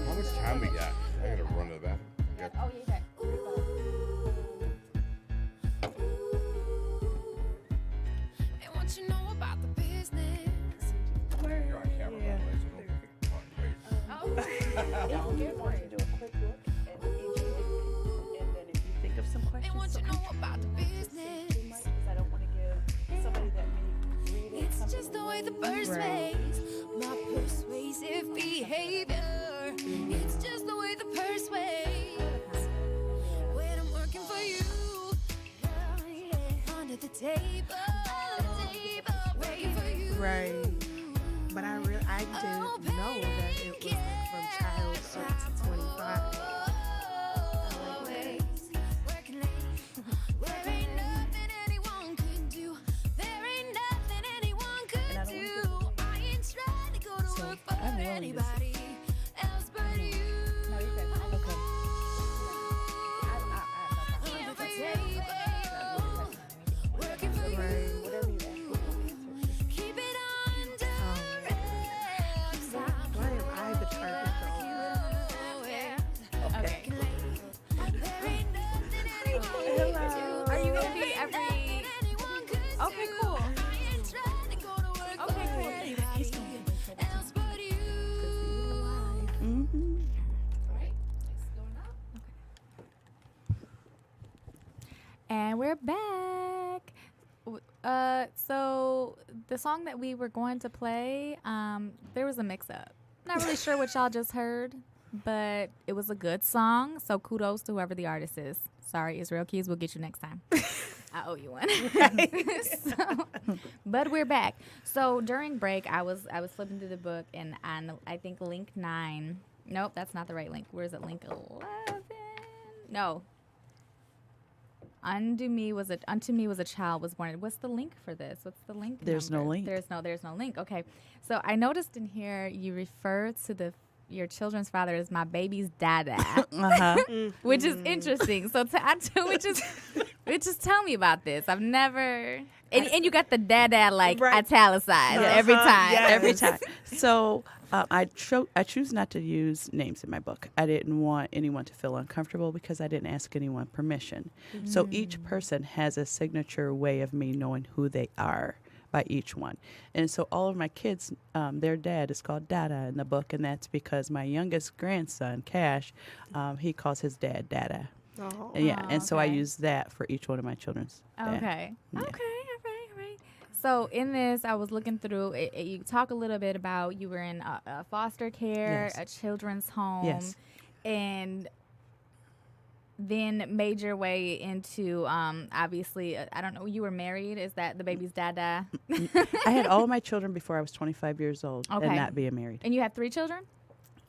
[SPEAKER 4] How much time we got? I gotta run to the bathroom.
[SPEAKER 2] Oh, yeah, okay.
[SPEAKER 6] And what you know about the business?
[SPEAKER 4] You're on camera, by the way, so don't talk crazy.
[SPEAKER 3] Do a quick look at each book, and then if you think of some questions,
[SPEAKER 6] And what you know about the business?
[SPEAKER 3] I don't want to give somebody that may read it.
[SPEAKER 6] It's just the way the birds raise my persuasive behavior. table, waiting for you.
[SPEAKER 5] Right. But I didn't know that it was like from childhood to 25.
[SPEAKER 6] Working late. There ain't nothing anyone could do. There ain't nothing anyone could do. I ain't trying to go to work for anybody else but you. Here for table, working for you. Keep it under wraps.
[SPEAKER 5] Why am I the target
[SPEAKER 2] Okay.
[SPEAKER 6] There ain't nothing anyone could do.
[SPEAKER 2] Are you gonna be every?
[SPEAKER 6] Anyone could
[SPEAKER 2] Okay,
[SPEAKER 6] do.
[SPEAKER 2] cool.
[SPEAKER 6] I ain't trying to go to work
[SPEAKER 2] Okay,
[SPEAKER 6] for
[SPEAKER 2] cool.
[SPEAKER 6] anybody else but you.
[SPEAKER 3] Mm-hmm.
[SPEAKER 2] And we're back. So the song that we were going to play, there was a mix-up. Not really sure what y'all just heard, but it was a good song. So kudos to whoever the artist is. Sorry, Israel Keys. We'll get you next time. I owe you one. But we're back. So during break, I was flipping through the book, and on I think link 9. Nope, that's not the right link. Where is it? Link 11? No. Unto me was a child was born. What's the link for this? What's the link?
[SPEAKER 3] There's no
[SPEAKER 2] number?
[SPEAKER 3] link.
[SPEAKER 2] There's no link. Okay. So I noticed in here you refer to your children's father as my baby's dada,
[SPEAKER 3] Uh-huh.
[SPEAKER 2] which is interesting. So which just tell me about this. I've never and you got the dada like
[SPEAKER 5] Right.
[SPEAKER 2] italicized every time.
[SPEAKER 5] Yes.
[SPEAKER 3] Every time. So I choose not to use names in my book. I didn't want anyone to feel uncomfortable because I didn't ask anyone permission. So each person has a signature way of me knowing who they are by each one. And so all of my kids, their dad is called Dada in the book, and that's because my youngest grandson, Cash, he calls his dad Dada.
[SPEAKER 5] Oh.
[SPEAKER 3] Yeah, and so I
[SPEAKER 2] okay.
[SPEAKER 3] use that for each one of my children's dad.
[SPEAKER 2] Okay.
[SPEAKER 3] Yeah.
[SPEAKER 2] Okay. All right. So in this, I was looking through it. You talk a little bit about you were in a foster care,
[SPEAKER 3] Yes.
[SPEAKER 2] a children's home,
[SPEAKER 3] Yes.
[SPEAKER 2] and then made your way into obviously. I don't know. You were married. Is that the baby's dada?
[SPEAKER 3] I had all of my children before I was 25 years old
[SPEAKER 2] Okay.
[SPEAKER 3] and not being married.
[SPEAKER 2] And you have 3 children?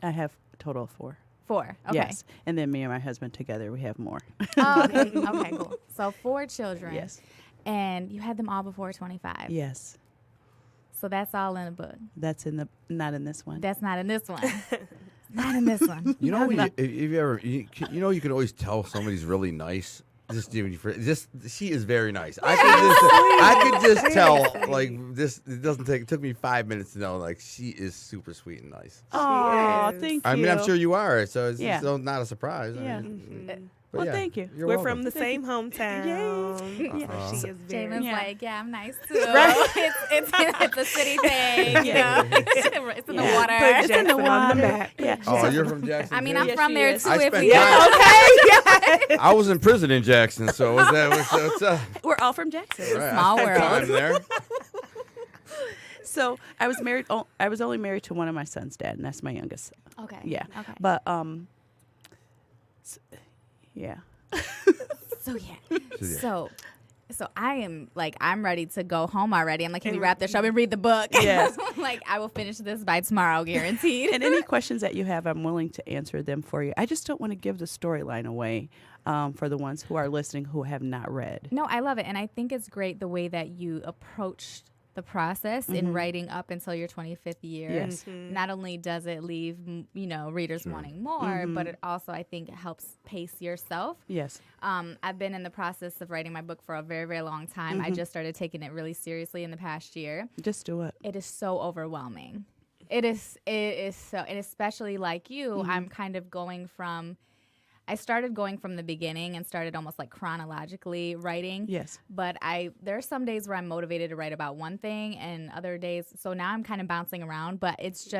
[SPEAKER 3] I have a total of 4.
[SPEAKER 2] 4. Okay.
[SPEAKER 3] Yes. And then me and my husband together, we have more.
[SPEAKER 2] Oh, okay. Okay. Cool. So 4 children.
[SPEAKER 3] Yes.
[SPEAKER 2] And you had them all before 25.
[SPEAKER 3] Yes.
[SPEAKER 2] So that's all in the book.
[SPEAKER 3] That's not in this one.
[SPEAKER 2] That's not in this one. Not in this one.
[SPEAKER 4] You know, if you ever, you can always tell somebody's really nice. Just she is very nice. I could just tell. Like this, it took me 5 minutes to know. Like she is super sweet and nice.
[SPEAKER 3] Oh,
[SPEAKER 5] Yes.
[SPEAKER 3] thank you.
[SPEAKER 4] I mean, I'm sure you are. So it's
[SPEAKER 3] Yeah.
[SPEAKER 4] so not a surprise.
[SPEAKER 3] Yeah.
[SPEAKER 4] I mean, but
[SPEAKER 3] Well,
[SPEAKER 4] yeah,
[SPEAKER 3] thank you.
[SPEAKER 4] You're
[SPEAKER 5] We're
[SPEAKER 4] welcome.
[SPEAKER 5] from the same hometown.
[SPEAKER 3] Yay.
[SPEAKER 5] So she is very.
[SPEAKER 2] Jamin's
[SPEAKER 3] Yeah.
[SPEAKER 2] like, yeah, I'm nice too. It's a city thing, you know. It's in the
[SPEAKER 3] Yeah.
[SPEAKER 2] water.
[SPEAKER 5] Put Jackson on the map.
[SPEAKER 3] Yeah.
[SPEAKER 4] Oh, you're from Jackson.
[SPEAKER 2] I mean,
[SPEAKER 4] too?
[SPEAKER 2] I'm
[SPEAKER 3] Yes,
[SPEAKER 2] from
[SPEAKER 3] she
[SPEAKER 2] there
[SPEAKER 3] is.
[SPEAKER 2] too.
[SPEAKER 4] I
[SPEAKER 2] If
[SPEAKER 4] spent
[SPEAKER 2] we
[SPEAKER 4] time- I was in prison in Jackson, so what's
[SPEAKER 3] We're all from Jackson.
[SPEAKER 4] right,
[SPEAKER 2] Small
[SPEAKER 4] I spent
[SPEAKER 2] world.
[SPEAKER 4] time there.
[SPEAKER 3] So I was married. I was only married to one of my son's dad, and that's my youngest.
[SPEAKER 2] Okay.
[SPEAKER 3] Yeah.
[SPEAKER 2] Okay.
[SPEAKER 3] But yeah.
[SPEAKER 2] So So I am like, I'm ready to go home already. I'm like, can we wrap this up and read the book?
[SPEAKER 3] Yes.
[SPEAKER 2] Like, I will finish this by tomorrow, guaranteed.
[SPEAKER 3] And any questions that you have, I'm willing to answer them for you. I just don't want to give the storyline away for the ones who are listening who have not read.
[SPEAKER 2] No, I love it. And I think it's great the way that you approached the process in writing up until your 25th year.
[SPEAKER 3] Yes.
[SPEAKER 2] Not only does it leave, readers wanting more, but it also, I think, helps pace yourself.
[SPEAKER 3] Yes.
[SPEAKER 2] I've been in the process of writing my book for a very, very long time. I just started taking it really seriously in the past year.
[SPEAKER 3] Just do it.
[SPEAKER 2] It is so overwhelming. It is so, and especially like you, I'm kind of I started going from the beginning and started almost like chronologically writing.
[SPEAKER 3] Yes.
[SPEAKER 2] But there are some days where I'm motivated to write about one thing and other days. So now I'm kind of bouncing around, but it's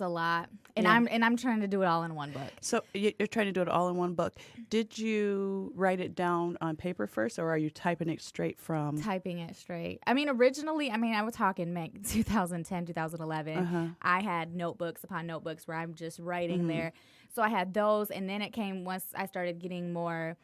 [SPEAKER 2] a lot. And
[SPEAKER 3] Yeah.
[SPEAKER 2] I'm trying to do it all in one book.
[SPEAKER 3] So you're trying to do it all in one book. Did you write it down on paper first, or are you typing it straight from?
[SPEAKER 2] Typing it straight. I mean, originally, I was talking 2010, 2011. I had notebooks upon notebooks where I'm just writing there. So I had those, and then it came once I started getting more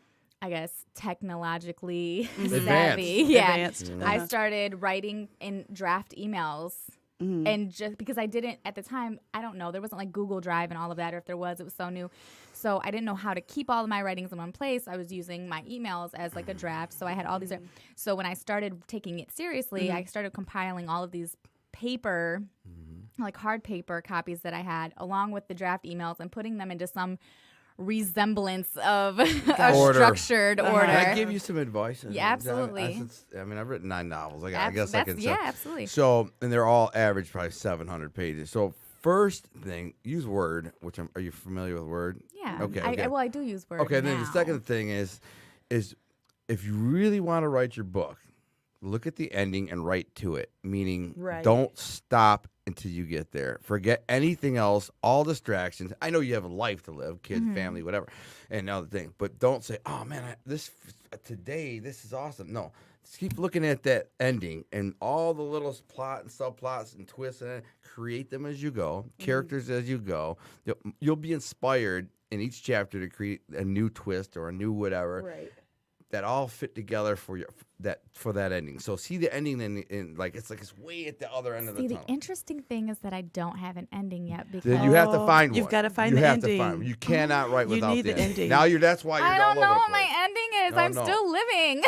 [SPEAKER 2] I guess, technologically
[SPEAKER 4] Advanced.
[SPEAKER 2] savvy. Yeah.
[SPEAKER 3] Advanced.
[SPEAKER 2] I started writing in draft emails. And just because I didn't, at the time, I don't know, there wasn't like Google Drive and all of that, or if there was, it was so new. So I didn't know how to keep all of my writings in one place. I was using my emails as like a draft. So I had all these. So when I started taking it seriously, I started compiling all of these paper, like hard paper copies that I had, along with the draft emails, and putting them into some resemblance of a
[SPEAKER 4] Order.
[SPEAKER 2] structured order.
[SPEAKER 4] Can I give you some advice?
[SPEAKER 2] Yeah, absolutely.
[SPEAKER 4] I mean, I've written 9 novels. I guess I can say.
[SPEAKER 2] Yeah, absolutely.
[SPEAKER 4] So, and they're all average, probably 700 pages. So, first thing, use Word. Are you familiar with Word?
[SPEAKER 2] Yeah.
[SPEAKER 4] Okay.
[SPEAKER 2] Well, I do use Word.
[SPEAKER 4] Okay. Then the
[SPEAKER 2] now.
[SPEAKER 4] second thing is if you really want to write your book, look at the ending and write to it. Meaning,
[SPEAKER 3] Right.
[SPEAKER 4] don't stop until you get there. Forget anything else, all distractions. I know you have a life to live, kids, family, whatever, and other thing. But don't say, "Oh man, today this is awesome." No, just keep looking at that ending and all the little plot and subplots and twists, and create them as you go, characters as you go. You'll be inspired in each chapter to create a new twist or a new whatever.
[SPEAKER 3] Right.
[SPEAKER 4] That all fit together for that ending. So see the ending in like it's way at the other end of the
[SPEAKER 2] See, the
[SPEAKER 4] tunnel.
[SPEAKER 2] interesting thing is that I don't have an ending yet because
[SPEAKER 4] Then you have to find one.
[SPEAKER 3] You've gotta find
[SPEAKER 4] you
[SPEAKER 3] the
[SPEAKER 4] have
[SPEAKER 3] ending.
[SPEAKER 4] To find one. You cannot write
[SPEAKER 3] You
[SPEAKER 4] without
[SPEAKER 3] need the
[SPEAKER 4] ending.
[SPEAKER 3] ending.
[SPEAKER 4] Now that's why you're
[SPEAKER 2] I
[SPEAKER 4] all
[SPEAKER 2] don't know
[SPEAKER 4] over
[SPEAKER 2] what
[SPEAKER 4] the
[SPEAKER 2] my
[SPEAKER 4] place.
[SPEAKER 2] ending is.
[SPEAKER 4] No,
[SPEAKER 2] I'm
[SPEAKER 4] no.
[SPEAKER 2] still living.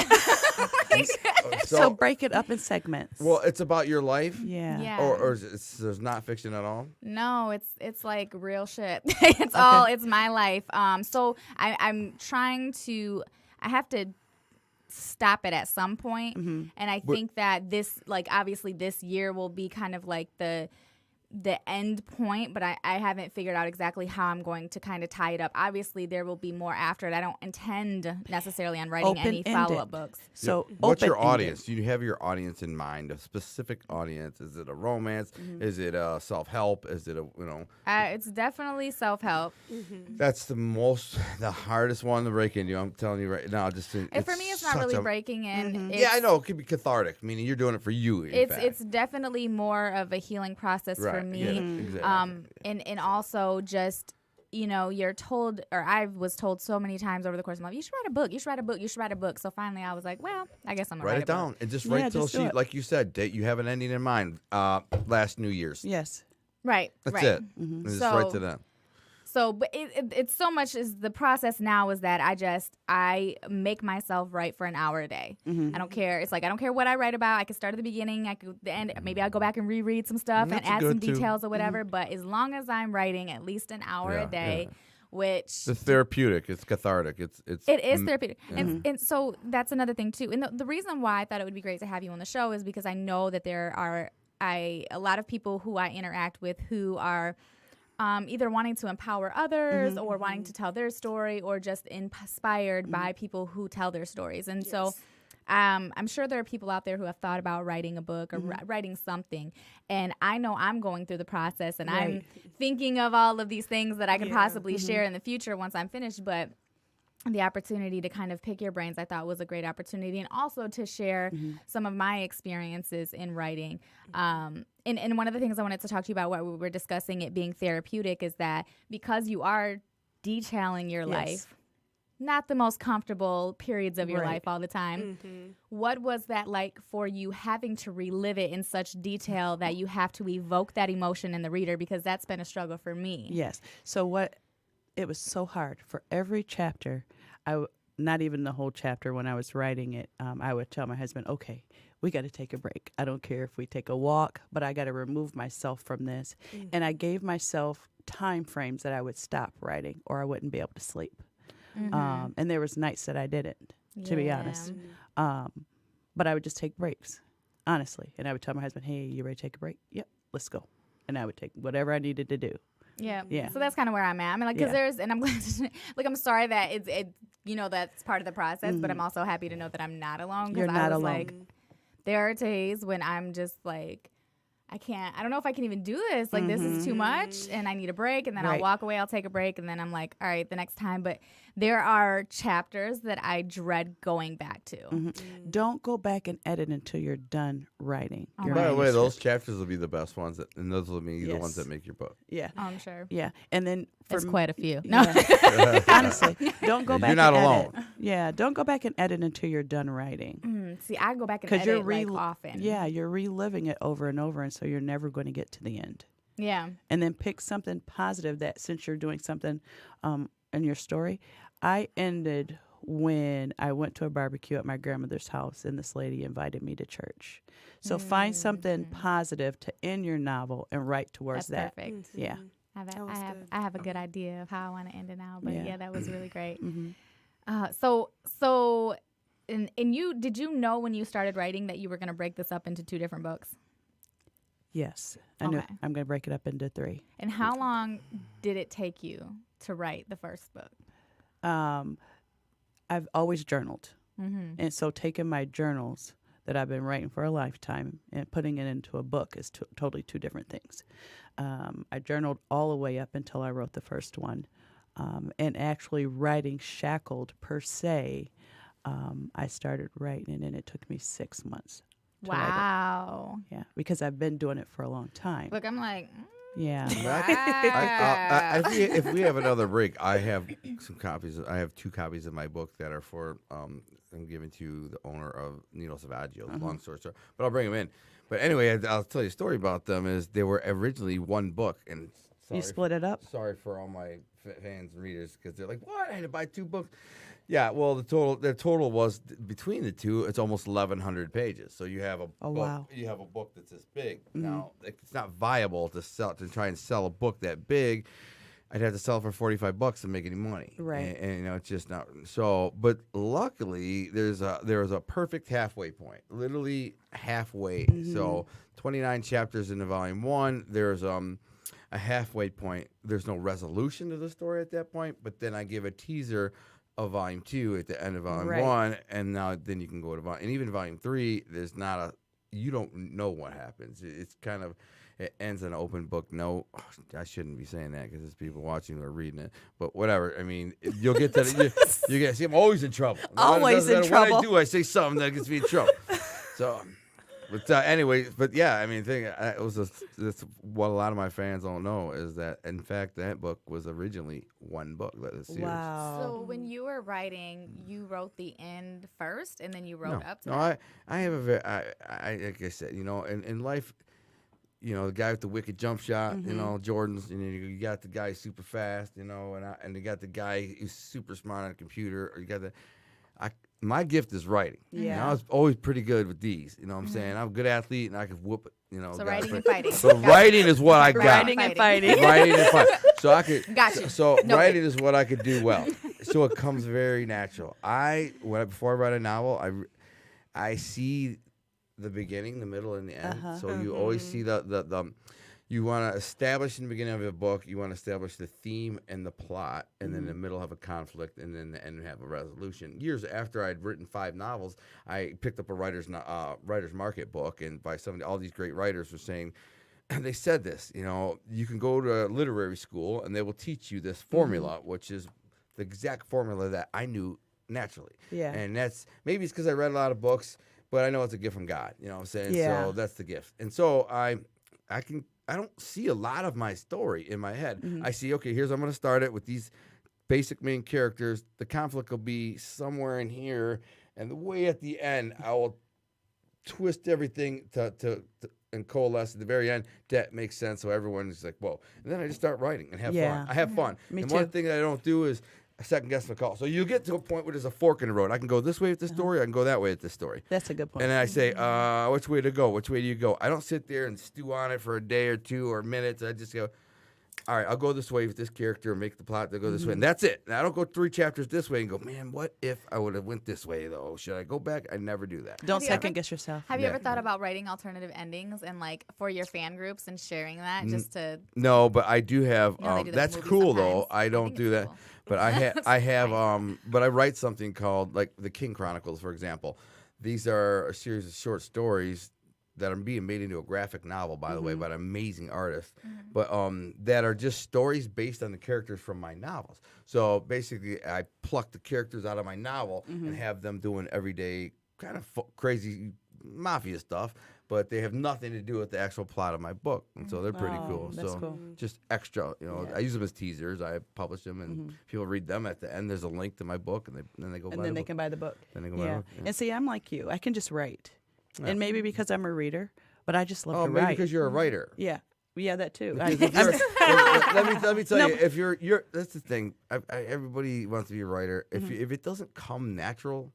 [SPEAKER 3] So break it up in segments.
[SPEAKER 4] well, it's about your life.
[SPEAKER 3] yeah.
[SPEAKER 2] Yeah.
[SPEAKER 4] Or there's not fiction at all.
[SPEAKER 2] No, it's like real shit. It's my life. So I'm trying to. I have to stop it at some point. And I think that this, like, obviously this year will be kind of like the end point, but I haven't figured out exactly how I'm going to kind of tie it up. Obviously there will be more after it. I don't intend necessarily on writing any
[SPEAKER 3] Open-ended.
[SPEAKER 2] follow-up books.
[SPEAKER 3] So
[SPEAKER 4] What's your
[SPEAKER 3] open-ended.
[SPEAKER 4] audience? Do you have your audience in mind? A specific audience? Is it a romance? Is it a self-help? Is it
[SPEAKER 2] It's definitely self-help.
[SPEAKER 4] That's the hardest one to break into. I'm telling you right now. Just
[SPEAKER 2] And for me, it's not really breaking in.
[SPEAKER 4] Yeah, I know. It could be cathartic, meaning you're doing it for you.
[SPEAKER 2] It's definitely more of a healing process for me.
[SPEAKER 4] Yeah, exactly.
[SPEAKER 2] And also just, you're told, or I was told so many times over the course of my life, you should write a book, you should write a book, you should write a book. So finally I was like, well, I guess I'm going to
[SPEAKER 4] Write it down and just write till
[SPEAKER 3] just do it.
[SPEAKER 4] like you said, you have an ending in mind. Last New Year's.
[SPEAKER 3] Yes.
[SPEAKER 2] Right.
[SPEAKER 4] That's
[SPEAKER 2] right.
[SPEAKER 4] it. And just write to them.
[SPEAKER 2] So, but it's so much is the process now is that I make myself write for an hour a day. I don't care. It's like, I don't care what I write about. I can start at the beginning. I could the end. Maybe I'll go back and reread some stuff and add some
[SPEAKER 4] good, too.
[SPEAKER 2] details or whatever. But as long as I'm writing at least an hour a day, which
[SPEAKER 4] It's therapeutic. It's cathartic. It
[SPEAKER 2] is therapeutic. And so that's another thing too. And the reason why I thought it would be great to have you on the show is because I know that there are a lot of people who I interact with who are either wanting to empower others or wanting to tell their story or just inspired by people who tell their stories. And so I'm sure there are people out there who have thought about writing a book or writing something. And I know I'm going through the process and I'm thinking of all of these things that I could possibly share in the future once I'm finished. But the opportunity to kind of pick your brains I thought was a great opportunity, and also to share some of my experiences in writing. And one of the things I wanted to talk to you about, what we were discussing it being therapeutic, is that because you are detailing your life, not the most comfortable periods of your life all the time. What was that like for you, having to relive it in such detail that you have to evoke that emotion in the reader? Because that's been a struggle for me.
[SPEAKER 3] Yes. So it was so hard for every chapter. Not even the whole chapter when I was writing it, I would tell my husband, okay, we got to take a break. I don't care if we take a walk, but I got to remove myself from this. And I gave myself time frames that I would stop writing or I wouldn't be able to sleep. And there was nights that I didn't, to be honest. But I would just take breaks, honestly. And I would tell my husband, hey, you ready to take a break? Yep, let's go. And I would take whatever I needed to do.
[SPEAKER 2] Yeah. So that's kind of where I'm at. I mean, like, because and I'm glad to, like, I'm sorry that that's part of the process, but I'm also happy to know that I'm not alone.
[SPEAKER 3] You're not alone.
[SPEAKER 2] Like, there are days when I'm just like, I don't know if I can even do this. Like, this is too much, and I need a break, and then I'll
[SPEAKER 3] Right.
[SPEAKER 2] walk away, I'll take a break, and then I'm like, all right, the next time. But there are chapters that I dread going back to.
[SPEAKER 3] Don't go back and edit until you're done writing.
[SPEAKER 2] Oh,
[SPEAKER 3] your
[SPEAKER 2] right.
[SPEAKER 4] By the way, those
[SPEAKER 3] manuscript.
[SPEAKER 4] chapters will be the best ones, and those will be the
[SPEAKER 3] Yes.
[SPEAKER 4] ones that make your book.
[SPEAKER 3] Yeah.
[SPEAKER 2] Oh, I'm sure.
[SPEAKER 3] Yeah. And then for
[SPEAKER 2] There's
[SPEAKER 3] m-
[SPEAKER 2] quite a few. No.
[SPEAKER 3] Yeah. Honestly, don't go
[SPEAKER 4] You're
[SPEAKER 3] back
[SPEAKER 4] not
[SPEAKER 3] and
[SPEAKER 4] alone.
[SPEAKER 3] edit. Yeah, don't go back and edit until you're done writing.
[SPEAKER 2] See, I go back and
[SPEAKER 3] Because
[SPEAKER 2] edit like often.
[SPEAKER 3] Yeah, you're reliving it over and over, and so you're never going to get to the end.
[SPEAKER 2] Yeah.
[SPEAKER 3] And then pick something positive that since you're doing something in your story, I ended when I went to a barbecue at my grandmother's house and this lady invited me to church. So find something positive to end your novel and write towards
[SPEAKER 2] That's
[SPEAKER 3] that.
[SPEAKER 2] perfect.
[SPEAKER 3] Yeah.
[SPEAKER 5] That was good.
[SPEAKER 2] I have a good idea of how I want to end it now. But
[SPEAKER 3] Yeah.
[SPEAKER 2] yeah, that was really great.
[SPEAKER 3] Mhm.
[SPEAKER 2] So, and did you know when you started writing that you were going to break this up into 2 different books?
[SPEAKER 3] Yes. I knew
[SPEAKER 2] Okay.
[SPEAKER 3] I'm going to break it up into 3.
[SPEAKER 2] And how long did it take you to write the first book?
[SPEAKER 3] I've always journaled. And so taking my journals that I've been writing for a lifetime and putting it into a book is totally 2 different things. I journaled all the way up until I wrote the first one. And actually writing Shackled per se, I started writing and it took me 6 months. to write it.
[SPEAKER 2] Wow.
[SPEAKER 3] Yeah, because I've been doing it for a long time.
[SPEAKER 2] Look, I'm like,
[SPEAKER 3] Yeah.
[SPEAKER 4] If we have another break, I have some copies. I have 2 copies of my book that are for I'm giving to the owner of Nino Savaggio. Long story short, but I'll bring them in. But anyway, I'll tell you a story about them. Is they were originally 1 book, and
[SPEAKER 3] You split it up?
[SPEAKER 4] Sorry for all my fans and readers because they're like, "What? I had to buy 2 books." Yeah, well, the total was between the 2. It's almost 1,100 pages. So you have a
[SPEAKER 3] Oh,
[SPEAKER 4] book,
[SPEAKER 3] wow.
[SPEAKER 4] you have a book that's this big. Now it's not viable to try and sell a book that big. I'd have to sell it for $45 to make any money.
[SPEAKER 3] Right.
[SPEAKER 4] And it's just not so. But luckily, there was a perfect halfway point, literally halfway. So 29 chapters into volume 1. There's a halfway point. There's no resolution to the story at that point. But then I give a teaser of volume 2 at the end of volume
[SPEAKER 3] Right.
[SPEAKER 4] 1, and now then you can go to volume. And even volume 3, there's not you don't know what happens. It's kind of. It ends in an open book note. I shouldn't be saying that because there's people watching or reading it. But whatever. I mean, you'll get to you get. See, I'm always in trouble.
[SPEAKER 3] Always in
[SPEAKER 4] What
[SPEAKER 3] trouble.
[SPEAKER 4] I do, I say something that gets me in trouble. So, but anyway, but yeah, I mean, that's what a lot of my fans don't know is that in fact that book was originally 1 book. That is series.
[SPEAKER 3] Wow.
[SPEAKER 2] so when you were writing, you wrote the end first, and then you wrote up to
[SPEAKER 4] No,
[SPEAKER 2] that?
[SPEAKER 4] I have a very, I like I said, in life, the guy with the wicked jump shot, Jordan's, you got the guy super fast, and you got the guy who's super smart on a computer, or you got my gift is writing.
[SPEAKER 3] Yeah.
[SPEAKER 4] I was always pretty good with these, you know what I'm saying? I'm a good athlete and I could whoop it,
[SPEAKER 2] So
[SPEAKER 4] guys,
[SPEAKER 2] writing and
[SPEAKER 4] but-
[SPEAKER 2] fighting.
[SPEAKER 4] So writing is what I got.
[SPEAKER 3] Writing and fighting.
[SPEAKER 4] Writing and fighting. So I could.
[SPEAKER 2] Got you.
[SPEAKER 4] So
[SPEAKER 2] No.
[SPEAKER 4] writing is what I could do well. So it comes very natural. Before I write a novel, I see the beginning, the middle, and the end. So you always see the you want to establish in the beginning of a book, you want to establish the theme and the plot, and then in the middle have a conflict, and then the end have a resolution. Years after I'd written 5 novels, I picked up a writer's market book, and by all these great writers were saying, they said this, you can go to literary school, and they will teach you this formula, which is the exact formula that I knew naturally.
[SPEAKER 3] Yeah.
[SPEAKER 4] And that's maybe it's because I read a lot of books, but I know it's a gift from God. You know what I'm saying?
[SPEAKER 3] Yeah.
[SPEAKER 4] So that's the gift. And so I don't see a lot of my story in my head. I see, okay, I'm going to start it with these basic main characters. The conflict will be somewhere in here, and the way at the end, I will twist everything to and coalesce at the very end. That makes sense. So everyone's like, whoa. And then I just start writing and have
[SPEAKER 3] Yeah.
[SPEAKER 4] fun. I have fun.
[SPEAKER 3] Me
[SPEAKER 4] and
[SPEAKER 3] too.
[SPEAKER 4] one thing that I don't do is second guess my call. So you get to a point where there's a fork in the road. I can go this way with this story. I can go that way with this story.
[SPEAKER 3] That's a good point.
[SPEAKER 4] And then I say, which way to go? Which way do you go? I don't sit there and stew on it for a day or 2 or minutes. I just go, all right, I'll go this way with this character and make the plot to go this way. And that's it. And I don't go 3 chapters this way and go, man, what if I would have went this way, though? Should I go back? I never do that.
[SPEAKER 3] Don't
[SPEAKER 2] Have you ever-
[SPEAKER 3] second guess yourself.
[SPEAKER 2] Have you
[SPEAKER 4] Yeah.
[SPEAKER 2] ever thought about writing alternative endings and for your fan groups and sharing that just to?
[SPEAKER 4] No, but I do have.
[SPEAKER 2] You know, they do that
[SPEAKER 4] That's
[SPEAKER 2] in movies
[SPEAKER 4] cool,
[SPEAKER 2] sometimes.
[SPEAKER 4] though. I don't
[SPEAKER 2] think
[SPEAKER 4] do
[SPEAKER 2] it's
[SPEAKER 4] that.
[SPEAKER 2] cool.
[SPEAKER 4] But I
[SPEAKER 2] That's
[SPEAKER 4] have
[SPEAKER 2] fine.
[SPEAKER 4] but I write something called like the King Chronicles, for example. These are a series of short stories that are being made into a graphic novel, by the way, by an amazing artist, but that are just stories based on the characters from my novels. So basically, I pluck the characters out of my novel and have them doing everyday kind of crazy mafia stuff, but they have nothing to do with the actual plot of my book, and so they're pretty cool.
[SPEAKER 3] That's
[SPEAKER 4] So
[SPEAKER 3] cool.
[SPEAKER 4] just extra, I use them as teasers. I publish them, and people read them at the end. There's a link to my book, and then they go.
[SPEAKER 3] And
[SPEAKER 4] buy
[SPEAKER 3] then
[SPEAKER 4] the
[SPEAKER 3] they
[SPEAKER 4] book.
[SPEAKER 3] can buy the book.
[SPEAKER 4] Then they can buy the book. Yeah.
[SPEAKER 3] And see, I'm like you. I can just write. And maybe because I'm a reader, but I just love
[SPEAKER 4] Oh,
[SPEAKER 3] to
[SPEAKER 4] maybe
[SPEAKER 3] write.
[SPEAKER 4] because you're a writer.
[SPEAKER 3] Yeah, that too.
[SPEAKER 4] Let me tell you, if you're that's the thing. Everybody wants to be a writer. If it doesn't come natural,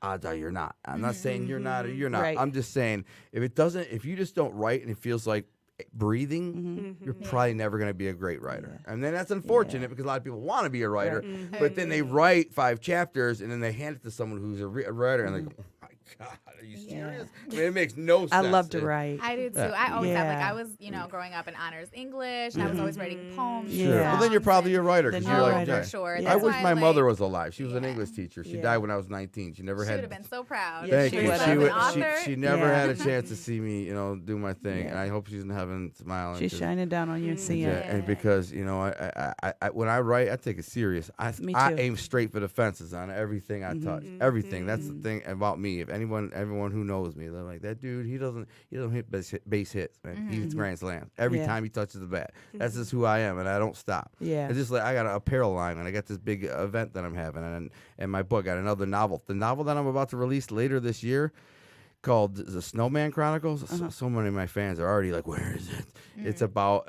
[SPEAKER 4] odds are you're not. I'm not saying you're not or you're not.
[SPEAKER 3] Right.
[SPEAKER 4] I'm just saying if you just don't write and it feels like breathing, you're probably never going to be a great writer. And then that's unfortunate because a lot of people want to be a writer, but then they write 5 chapters and then they hand it to someone who's a writer and they go, oh my God, are you serious? I mean, it makes no sense.
[SPEAKER 3] I love to write.
[SPEAKER 2] I do too. I always have, like,
[SPEAKER 3] Yeah.
[SPEAKER 2] I was, growing up in honors English, and I was always writing poems. and
[SPEAKER 3] Sure.
[SPEAKER 4] Well, then you're
[SPEAKER 2] songs
[SPEAKER 4] probably
[SPEAKER 2] and-
[SPEAKER 4] a writer because
[SPEAKER 3] Then
[SPEAKER 4] you're
[SPEAKER 3] you're a
[SPEAKER 4] like,
[SPEAKER 3] writer.
[SPEAKER 2] for sure.
[SPEAKER 3] Yeah.
[SPEAKER 4] I
[SPEAKER 2] That's
[SPEAKER 4] wish
[SPEAKER 2] why,
[SPEAKER 4] my
[SPEAKER 2] like,
[SPEAKER 4] mother was alive. She was an
[SPEAKER 2] Yeah.
[SPEAKER 4] English teacher. She
[SPEAKER 3] Yeah.
[SPEAKER 4] died when I was 19. She never
[SPEAKER 2] She
[SPEAKER 4] had.
[SPEAKER 2] would have been so proud.
[SPEAKER 3] Yeah,
[SPEAKER 4] Thank
[SPEAKER 3] she
[SPEAKER 4] you.
[SPEAKER 3] would've.
[SPEAKER 4] She,
[SPEAKER 2] An
[SPEAKER 4] would,
[SPEAKER 2] author.
[SPEAKER 4] she never
[SPEAKER 3] Yeah.
[SPEAKER 4] had a chance to see me, do my thing, and
[SPEAKER 3] Yeah.
[SPEAKER 4] I hope she's in heaven smiling.
[SPEAKER 3] She's
[SPEAKER 4] 'cause-
[SPEAKER 3] shining down on you and seeing
[SPEAKER 4] Yeah,
[SPEAKER 3] it.
[SPEAKER 4] and because I when I write, I take it serious.
[SPEAKER 3] Me
[SPEAKER 4] I
[SPEAKER 3] too.
[SPEAKER 4] aim straight for the fences on everything I touch. Everything. That's the thing about me. If everyone who knows me, they're like, that dude. He doesn't hit base hits, man. He hits grand slams every
[SPEAKER 3] Yeah.
[SPEAKER 4] time he touches the bat. That's just who I am, and I don't stop.
[SPEAKER 3] Yeah.
[SPEAKER 4] It's just like I got an apparel line, and I got this big event that I'm having, and my book got another novel. The novel that I'm about to release later this year, called The Snowman Chronicles. So many of my fans are already like, where is it? It's about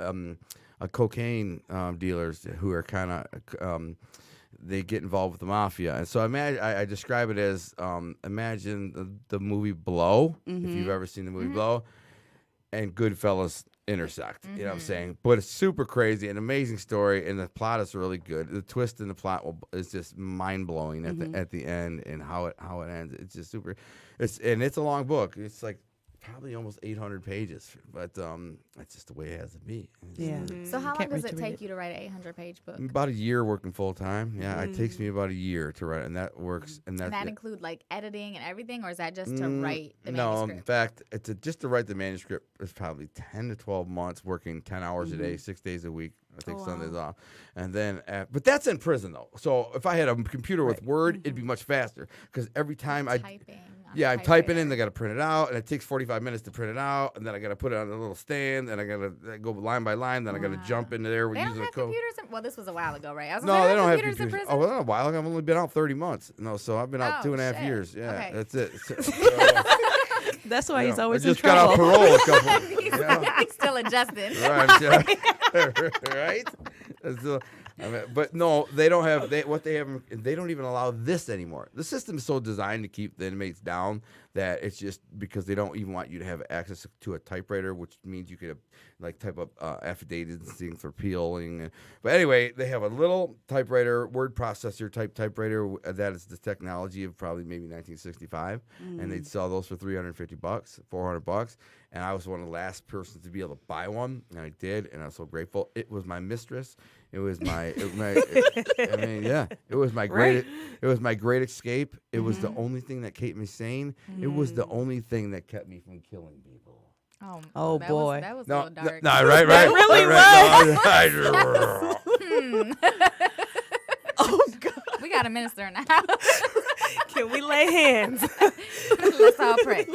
[SPEAKER 4] a cocaine dealers who are kind of they get involved with the mafia, and so I describe it as imagine the movie Blow, if you've ever seen the movie Blow, and Goodfellas intersect. You know what I'm saying? But it's super crazy, an amazing story, and the plot is really good. The twist in the plot is just mind blowing at the end, and how it ends. It's just super. It's a long book. It's like probably almost 800 pages, but that's just the way it has to be.
[SPEAKER 3] Yeah.
[SPEAKER 2] So how long
[SPEAKER 3] Can't
[SPEAKER 2] does
[SPEAKER 3] wait
[SPEAKER 2] it
[SPEAKER 3] to read
[SPEAKER 2] take
[SPEAKER 3] it.
[SPEAKER 2] you to write an 800-page book?
[SPEAKER 4] About a year working full time. Yeah, it takes me about a year to write, and that works. And
[SPEAKER 2] Does
[SPEAKER 4] that's
[SPEAKER 2] that include like editing and everything, or is that just to write the
[SPEAKER 4] No, in
[SPEAKER 2] manuscript?
[SPEAKER 4] fact, just to write the manuscript is probably 10 to 12 months, working 10 hours a day, 6 days a week. I take Sundays off, and then, but that's in prison though. So if I had a computer with Word, it'd be much faster because every time
[SPEAKER 2] Typing. on
[SPEAKER 4] I'm
[SPEAKER 2] a
[SPEAKER 4] typing in.
[SPEAKER 2] typewriter.
[SPEAKER 4] They got to print it out, and it takes 45 minutes to print it out, and then I got to put it on a little stand, and I got to go line by line. Then I got to jump into there with
[SPEAKER 2] They don't
[SPEAKER 4] using the
[SPEAKER 2] have
[SPEAKER 4] code.
[SPEAKER 2] computers. Well, this was a while ago, right? I was
[SPEAKER 4] No,
[SPEAKER 2] like,
[SPEAKER 4] they don't have
[SPEAKER 2] computers in
[SPEAKER 4] computers.
[SPEAKER 2] prison.
[SPEAKER 4] Oh, well, a while ago. I've only been out 30 months. No, so I've been out
[SPEAKER 2] Oh,
[SPEAKER 4] 2.5
[SPEAKER 2] shit.
[SPEAKER 4] years. Yeah,
[SPEAKER 2] Okay.
[SPEAKER 4] that's it.
[SPEAKER 3] That's why he's
[SPEAKER 4] I
[SPEAKER 3] always
[SPEAKER 4] just
[SPEAKER 3] in
[SPEAKER 4] got out
[SPEAKER 3] trouble.
[SPEAKER 4] parole a couple.
[SPEAKER 2] He's still adjusting.
[SPEAKER 4] Right, yeah. Right? So, but no, they don't have. They don't even allow this anymore. The system is so designed to keep the inmates down that it's just because they don't even want you to have access to a typewriter, which means you could like type up affidavits and things for appealing. But anyway, they have a little typewriter, word processor type typewriter that is the technology of probably maybe 1965, and they'd sell those for $350, $400. And I was one of the last persons to be able to buy one, and I did, and I was so grateful. It was my mistress. It was my, it was my great, it was my great escape. It was the only thing that kept me sane. It was the only thing that kept me from killing people.
[SPEAKER 3] Oh,
[SPEAKER 2] that
[SPEAKER 3] boy.
[SPEAKER 2] that was a
[SPEAKER 4] No,
[SPEAKER 2] little dark.
[SPEAKER 4] no, right.
[SPEAKER 3] really
[SPEAKER 4] Oh
[SPEAKER 3] God.
[SPEAKER 2] We got a minister in the house.
[SPEAKER 5] Can we lay hands?
[SPEAKER 2] Let's all pray.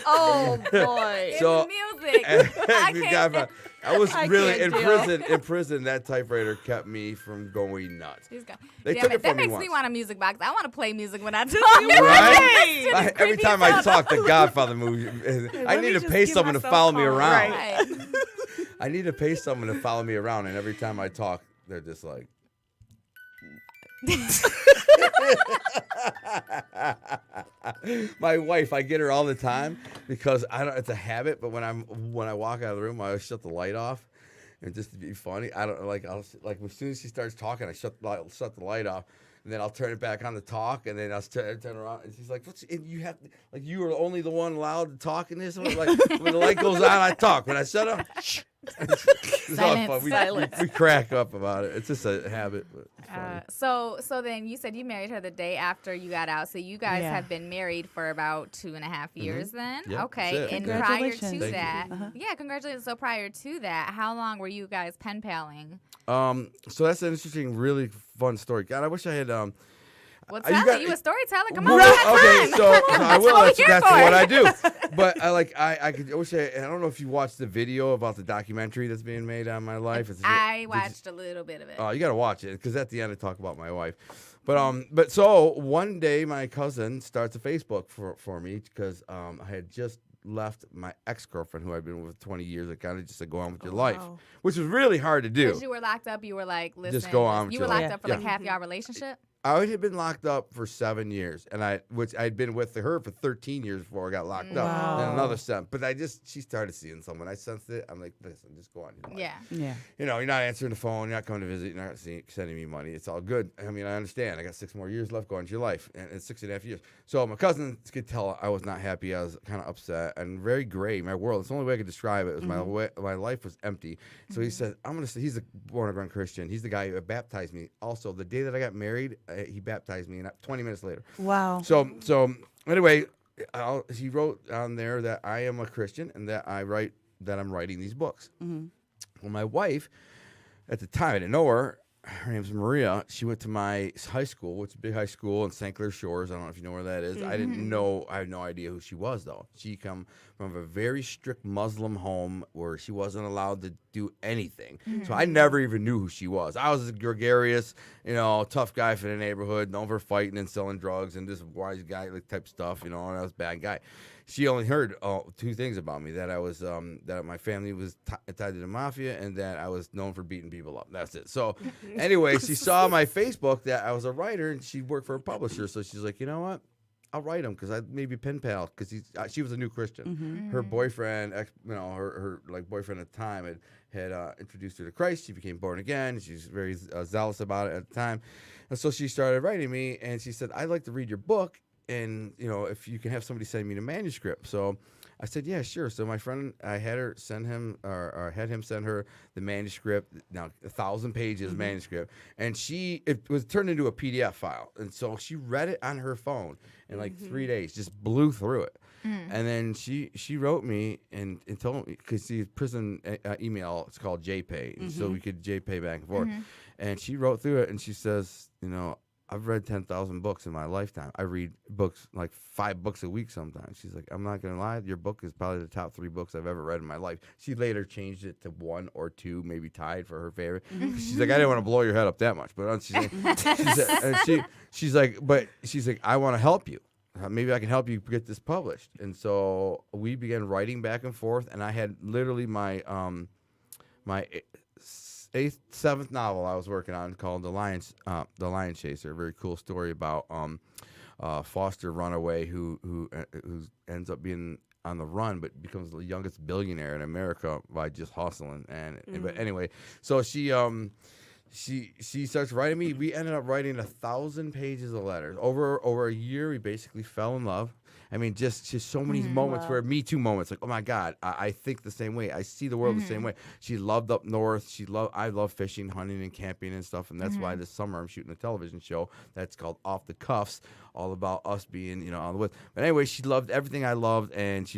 [SPEAKER 3] Oh, boy.
[SPEAKER 4] So-
[SPEAKER 2] music. I can't.
[SPEAKER 4] I was
[SPEAKER 3] I
[SPEAKER 4] really
[SPEAKER 3] can't
[SPEAKER 4] in
[SPEAKER 3] deal.
[SPEAKER 4] prison. In prison, that typewriter kept me from going nuts.
[SPEAKER 2] She's got,
[SPEAKER 4] They
[SPEAKER 2] damn
[SPEAKER 4] took
[SPEAKER 2] it,
[SPEAKER 4] it
[SPEAKER 2] that
[SPEAKER 4] from me
[SPEAKER 2] makes me
[SPEAKER 4] once.
[SPEAKER 2] want a music box. I want to play music when I talk.
[SPEAKER 4] Right? Every time I talk, the Godfather movie, I
[SPEAKER 5] Let
[SPEAKER 4] need
[SPEAKER 5] me
[SPEAKER 4] to
[SPEAKER 5] just
[SPEAKER 4] pay
[SPEAKER 5] get
[SPEAKER 4] someone to
[SPEAKER 5] myself
[SPEAKER 4] follow me
[SPEAKER 5] calm.
[SPEAKER 4] around.
[SPEAKER 5] Right.
[SPEAKER 4] I need to pay someone to follow me around, and every time I talk, they're just like. My wife, I get her all the time because it's a habit. But when I walk out of the room, I always shut the light off, and just to be funny, I'll as soon as she starts talking, I shut the light off. And then I'll turn it back on to talk, and then I'll turn around, and she's like, and you have you are only the one allowed to talk in this one. Like when the light goes on, I talk. When I shut up, shh. It's all
[SPEAKER 2] Silence.
[SPEAKER 4] fun.
[SPEAKER 3] Silence.
[SPEAKER 4] We crack up about it. It's just a habit. But it's funny.
[SPEAKER 2] So then you said you married her the day after you got out. So you guys
[SPEAKER 3] Yeah.
[SPEAKER 2] have been married for about 2.5 years then?
[SPEAKER 4] Yep,
[SPEAKER 2] Okay.
[SPEAKER 4] that's it.
[SPEAKER 2] And prior
[SPEAKER 3] Congratulations.
[SPEAKER 2] to
[SPEAKER 3] Thank you.
[SPEAKER 2] that,
[SPEAKER 3] Uh-huh.
[SPEAKER 2] yeah, congratulations. So prior to that, how long were you guys pen paling?
[SPEAKER 4] So that's an interesting, really fun story. God, I wish I had.
[SPEAKER 2] Well,
[SPEAKER 4] You
[SPEAKER 2] tell
[SPEAKER 4] got-
[SPEAKER 2] me. You a storyteller. Come
[SPEAKER 4] Well,
[SPEAKER 2] on, we got
[SPEAKER 4] okay,
[SPEAKER 2] time.
[SPEAKER 4] so I
[SPEAKER 2] That's
[SPEAKER 4] will.
[SPEAKER 2] what
[SPEAKER 4] That's,
[SPEAKER 2] we're here
[SPEAKER 4] that's
[SPEAKER 2] for.
[SPEAKER 4] what I do. But I wish I don't know if you watched the video about the documentary that's being made on my life.
[SPEAKER 2] I
[SPEAKER 4] Did you-
[SPEAKER 2] watched a little bit of it.
[SPEAKER 4] Oh, you gotta watch it because at the end I talk about my wife. But so one day my cousin starts a Facebook for me because I had just left my ex-girlfriend who I'd been with 20 years. I kind of just said, go on with your life,
[SPEAKER 5] wow.
[SPEAKER 4] which was really hard to do.
[SPEAKER 2] Because you were locked up, you were like, listen.
[SPEAKER 4] go on with
[SPEAKER 2] You
[SPEAKER 4] your
[SPEAKER 2] were
[SPEAKER 4] life.
[SPEAKER 2] locked up for
[SPEAKER 4] Yeah.
[SPEAKER 2] like half your relationship?
[SPEAKER 4] I had been locked up for 7 years, and which I'd been with her for 13 years before I got locked up.
[SPEAKER 3] Wow.
[SPEAKER 4] And another 7. But she started seeing someone. I sensed it. I'm like, listen, just go on. Your life.
[SPEAKER 2] Yeah.
[SPEAKER 3] Yeah.
[SPEAKER 4] You know, you're not answering the phone. You're not coming to visit. You're not sending me money. It's all good. I mean, I understand. I got 6 more years left going to your life, and it's 6.5 years. So my cousin could tell I was not happy. I was kind of upset and very gray. My world. It's the only way I could describe it. Was my life was empty. So he said, I'm gonna say he's a born-again Christian. He's the guy who baptized me. Also, the day that I got married, he baptized me, and 20 minutes later.
[SPEAKER 3] Wow.
[SPEAKER 4] So anyway, he wrote on there that I am a Christian and that I'm writing these books.
[SPEAKER 3] Mm-hmm.
[SPEAKER 4] Well, my wife, at the time, I didn't know her. Her name's Maria. She went to my high school, which is a big high school in St. Clair Shores. I don't know if you know where that is. I didn't know. I had no idea who she was, though. She come from a very strict Muslim home where she wasn't allowed to do anything. So I never even knew who she was. I was a gregarious, tough guy for the neighborhood, known for fighting and selling drugs and just wise guy type stuff, and I was a bad guy. She only heard 2 things about me: that I was that my family was tied to the mafia, and that I was known for beating people up. That's it. So, anyway, she saw on my Facebook that I was a writer, and she worked for a publisher. So she's like, you know what? I'll write him because I maybe pen pal because she was a new Christian. Her boyfriend, her boyfriend at the time had introduced her to Christ. She became born again. She's very zealous about it at the time, and so she started writing me. And she said, "I'd like to read your book." And if you can have somebody send me the manuscript. So I said, yeah, sure. So my friend, I had her send him, or had him send her the manuscript. Now 1,000 pages manuscript, and it was turned into a PDF file. And so she read it on her phone in like 3 days, just blew through it. And then she wrote me and told me, because the prison email, it's called JPay, and so we could JPay back and forth. And she wrote through it, and she says, I've read 10,000 books in my lifetime. I read books, like 5 books a week sometimes. She's like, I'm not going to lie. Your book is probably the top 3 books I've ever read in my life. She later changed it to 1 or 2, maybe tied for her favorite. She's like, I didn't want to blow your head up that much. But she's like, I want to help you. Maybe I can help you get this published. And so we began writing back and forth. And I had literally my 8th, 7th novel I was working on called The Lion Chaser. A very cool story about foster runaway who ends up being on the run, but becomes the youngest billionaire in America by just hustling. But anyway, so she starts writing me. We ended up writing 1,000 pages of letters over a year. We basically fell in love. I mean, just so many moments where Me Too moments, like, oh my God, I think the same way. I see the world the same way. She loved up north. I love fishing, hunting, and camping and stuff. And that's why this summer I'm shooting a television show that's called Off the Cuffs, all about us being, on the woods. But anyway, she loved everything I loved, and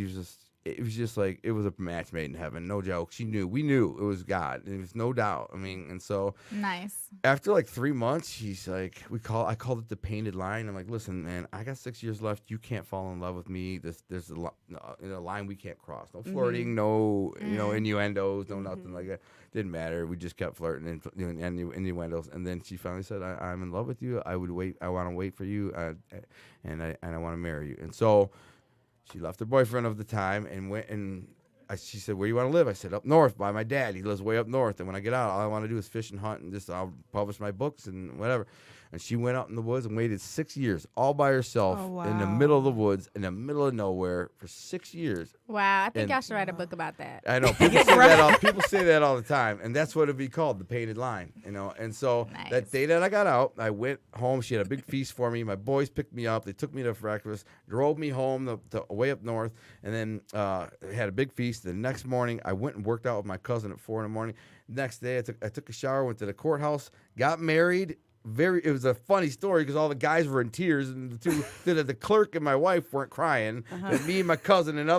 [SPEAKER 4] it was just like, it was a match made in heaven. No joke. We knew it was God. There was no doubt. I mean, and so
[SPEAKER 2] Nice.
[SPEAKER 4] after like 3 months, she's like, I called it the painted line. I'm like, listen, man, I got 6 years left. You can't fall in love with me. There's a line we can't cross. No flirting, no, innuendos, no nothing like that. Didn't matter. We just kept flirting and innuendos. And then she finally said, I'm in love with you. I want to wait for you. And I want to marry you. And so she left her boyfriend of the time and went and she said, where do you want to live? I said, up north by my dad. He lives way up north. And when I get out, all I want to do is fish and hunt and I'll publish my books and whatever. And she went out in the woods and waited 6 years all by herself
[SPEAKER 5] Oh,
[SPEAKER 4] in the
[SPEAKER 5] wow.
[SPEAKER 4] middle of the woods, in the middle of nowhere for 6 years.
[SPEAKER 2] Wow, I think
[SPEAKER 4] And-
[SPEAKER 2] y'all should write a book about that.
[SPEAKER 4] I know people say that. People say that all the time, and that's what it'd be called, the painted line, you know. And so
[SPEAKER 2] Nice.
[SPEAKER 4] that day that I got out, I went home. She had a big feast for me. My boys picked me up. They took me to breakfast, drove me home to way up north, and then had a big feast. The next morning, I went and worked out with my cousin at 4 a.m. Next day, I took a shower, went to the courthouse, got married. It was a funny story because all the guys were in tears, and the clerk and my wife weren't crying. And me and my cousin and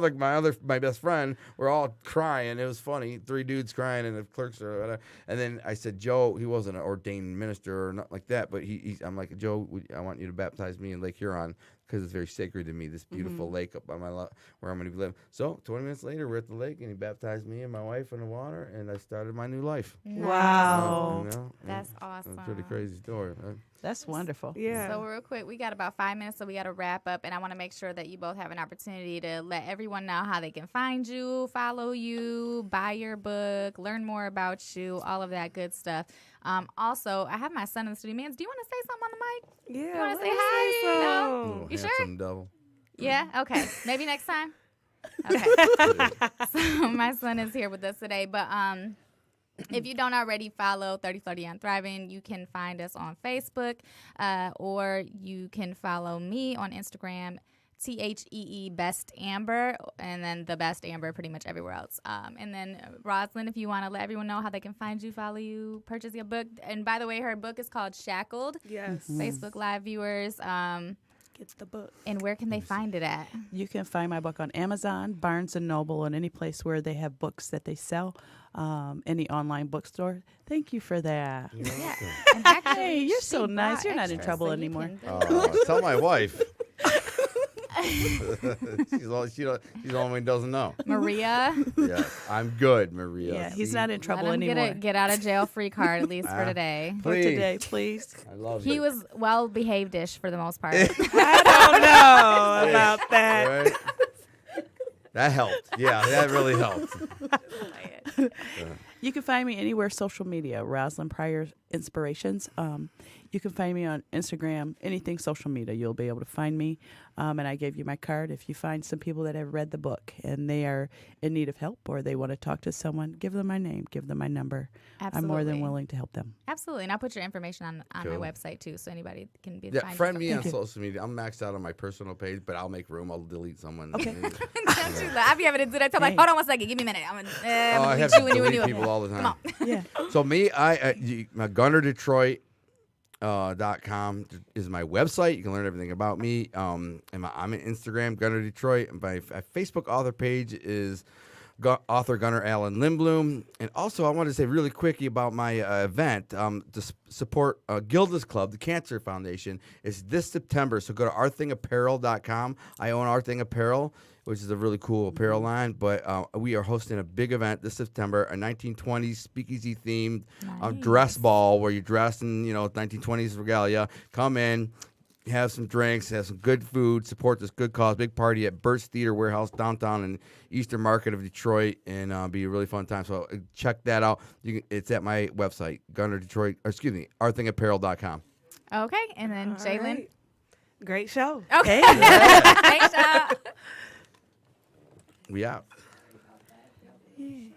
[SPEAKER 4] my best friend were all crying. It was funny, 3 dudes crying, and the clerks or whatever. And then I said, Joe, he wasn't an ordained minister or nothing like that, but I'm like, Joe, I want you to baptize me in Lake Huron because it's very sacred to me, this beautiful lake up on where I'm going to live. So 20 minutes later, we're at the lake, and he baptized me and my wife in the water, and I started my new life.
[SPEAKER 5] Wow.
[SPEAKER 4] You know?
[SPEAKER 2] That's
[SPEAKER 4] It's
[SPEAKER 2] awesome.
[SPEAKER 4] a pretty crazy story.
[SPEAKER 3] That's wonderful.
[SPEAKER 5] Yeah.
[SPEAKER 2] So real quick, we got about 5 minutes, so we got to wrap up, and I want to make sure that you both have an opportunity to let everyone know how they can find you, follow you, buy your book, learn more about you, all of that good stuff. Also, I have my son in the studio. Mans, do you want to say something on the mic?
[SPEAKER 5] Yeah.
[SPEAKER 2] You wanna say
[SPEAKER 5] let's
[SPEAKER 2] hi?
[SPEAKER 5] so.
[SPEAKER 2] No?
[SPEAKER 4] Little
[SPEAKER 2] You sure?
[SPEAKER 4] handsome devil.
[SPEAKER 2] Yeah? Okay. Maybe next time? Okay. So my son is here with us today, but if you don't already follow 30 Flirty on Thriving, you can find us on Facebook, or you can follow me on Instagram, THEE Best Amber, and then the Best Amber pretty much everywhere else. And then Rosalind, if you want to let everyone know how they can find you, follow you, purchase your book. And by the way, her book is called Shackled.
[SPEAKER 5] Yes.
[SPEAKER 2] Facebook Live viewers.
[SPEAKER 5] Get the book.
[SPEAKER 2] And where can they find it at?
[SPEAKER 3] You can find my book on Amazon, Barnes & Noble, and any place where they have books that they sell, any online bookstore. Thank you for that.
[SPEAKER 2] Yeah. And actually,
[SPEAKER 3] Hey, you're
[SPEAKER 2] she
[SPEAKER 3] so nice.
[SPEAKER 2] bought
[SPEAKER 3] You're not in
[SPEAKER 2] extras,
[SPEAKER 3] trouble
[SPEAKER 2] so you
[SPEAKER 3] anymore.
[SPEAKER 2] can do
[SPEAKER 4] Tell my wife. She's the only one who doesn't know.
[SPEAKER 2] Maria,
[SPEAKER 4] Yeah, I'm good, Maria.
[SPEAKER 3] Yeah, he's
[SPEAKER 4] See?
[SPEAKER 3] not in
[SPEAKER 2] let
[SPEAKER 3] trouble
[SPEAKER 2] him
[SPEAKER 3] anymore.
[SPEAKER 2] get out of jail free card at least for today.
[SPEAKER 3] For
[SPEAKER 4] Please.
[SPEAKER 3] today, please.
[SPEAKER 4] I love
[SPEAKER 2] He
[SPEAKER 4] you.
[SPEAKER 2] was well behaved-ish for the most part.
[SPEAKER 5] I don't know about that.
[SPEAKER 4] Right? That helped. Yeah, that really helped.
[SPEAKER 3] You can find me anywhere social media, Rosalind Pryor Inspirations. You can find me on Instagram, anything social media, you'll be able to find me. And I gave you my card. If you find some people that have read the book and they are in need of help or they want to talk to someone, give them my name, give them my number. I'm more than
[SPEAKER 2] Absolutely.
[SPEAKER 3] willing to help them.
[SPEAKER 2] Absolutely. And I'll put your information on
[SPEAKER 4] Cool.
[SPEAKER 2] my website too, so anybody can be
[SPEAKER 4] Yeah,
[SPEAKER 2] find
[SPEAKER 4] friend me
[SPEAKER 2] you.
[SPEAKER 4] on social media. I'm maxed out on my personal page, but I'll make room. I'll delete someone.
[SPEAKER 3] Okay.
[SPEAKER 2] Don't you lie. I be having to do that. I'm like,
[SPEAKER 3] Hey.
[SPEAKER 2] hold on one second. Give me a minute. I'm
[SPEAKER 4] Oh, I
[SPEAKER 2] gonna
[SPEAKER 4] have
[SPEAKER 2] delete
[SPEAKER 4] to
[SPEAKER 2] you and you and
[SPEAKER 4] delete
[SPEAKER 2] you.
[SPEAKER 4] people all the
[SPEAKER 2] Come
[SPEAKER 4] time.
[SPEAKER 2] on.
[SPEAKER 3] Yeah.
[SPEAKER 4] So me, my GunnerDetroit. .com is my website. You can learn everything about me. I'm on Instagram, Gunner Detroit. And my Facebook author page is author Gunner Allen Lindblom. And also, I wanted to say really quickly about my event to support Gilda's Club, the Cancer Foundation. It's this September, so go to ourthingapparel.com. I own Our Thing Apparel, which is a really cool apparel line. But we are hosting a big event this September, a 1920s speakeasy themed dress ball where you're dressed in 1920s regalia. Come in, have some drinks, have some good food, support this good cause. Big party at Burt's Theater Warehouse downtown in Eastern Market of Detroit, and be a really fun time. So check that out. It's at my website, ourthingapparel.com.
[SPEAKER 2] Okay. And then
[SPEAKER 5] All
[SPEAKER 2] Jalen.
[SPEAKER 5] right. Great show.
[SPEAKER 2] Okay. Thanks, y'all.
[SPEAKER 4] We out.
[SPEAKER 3] Yeah.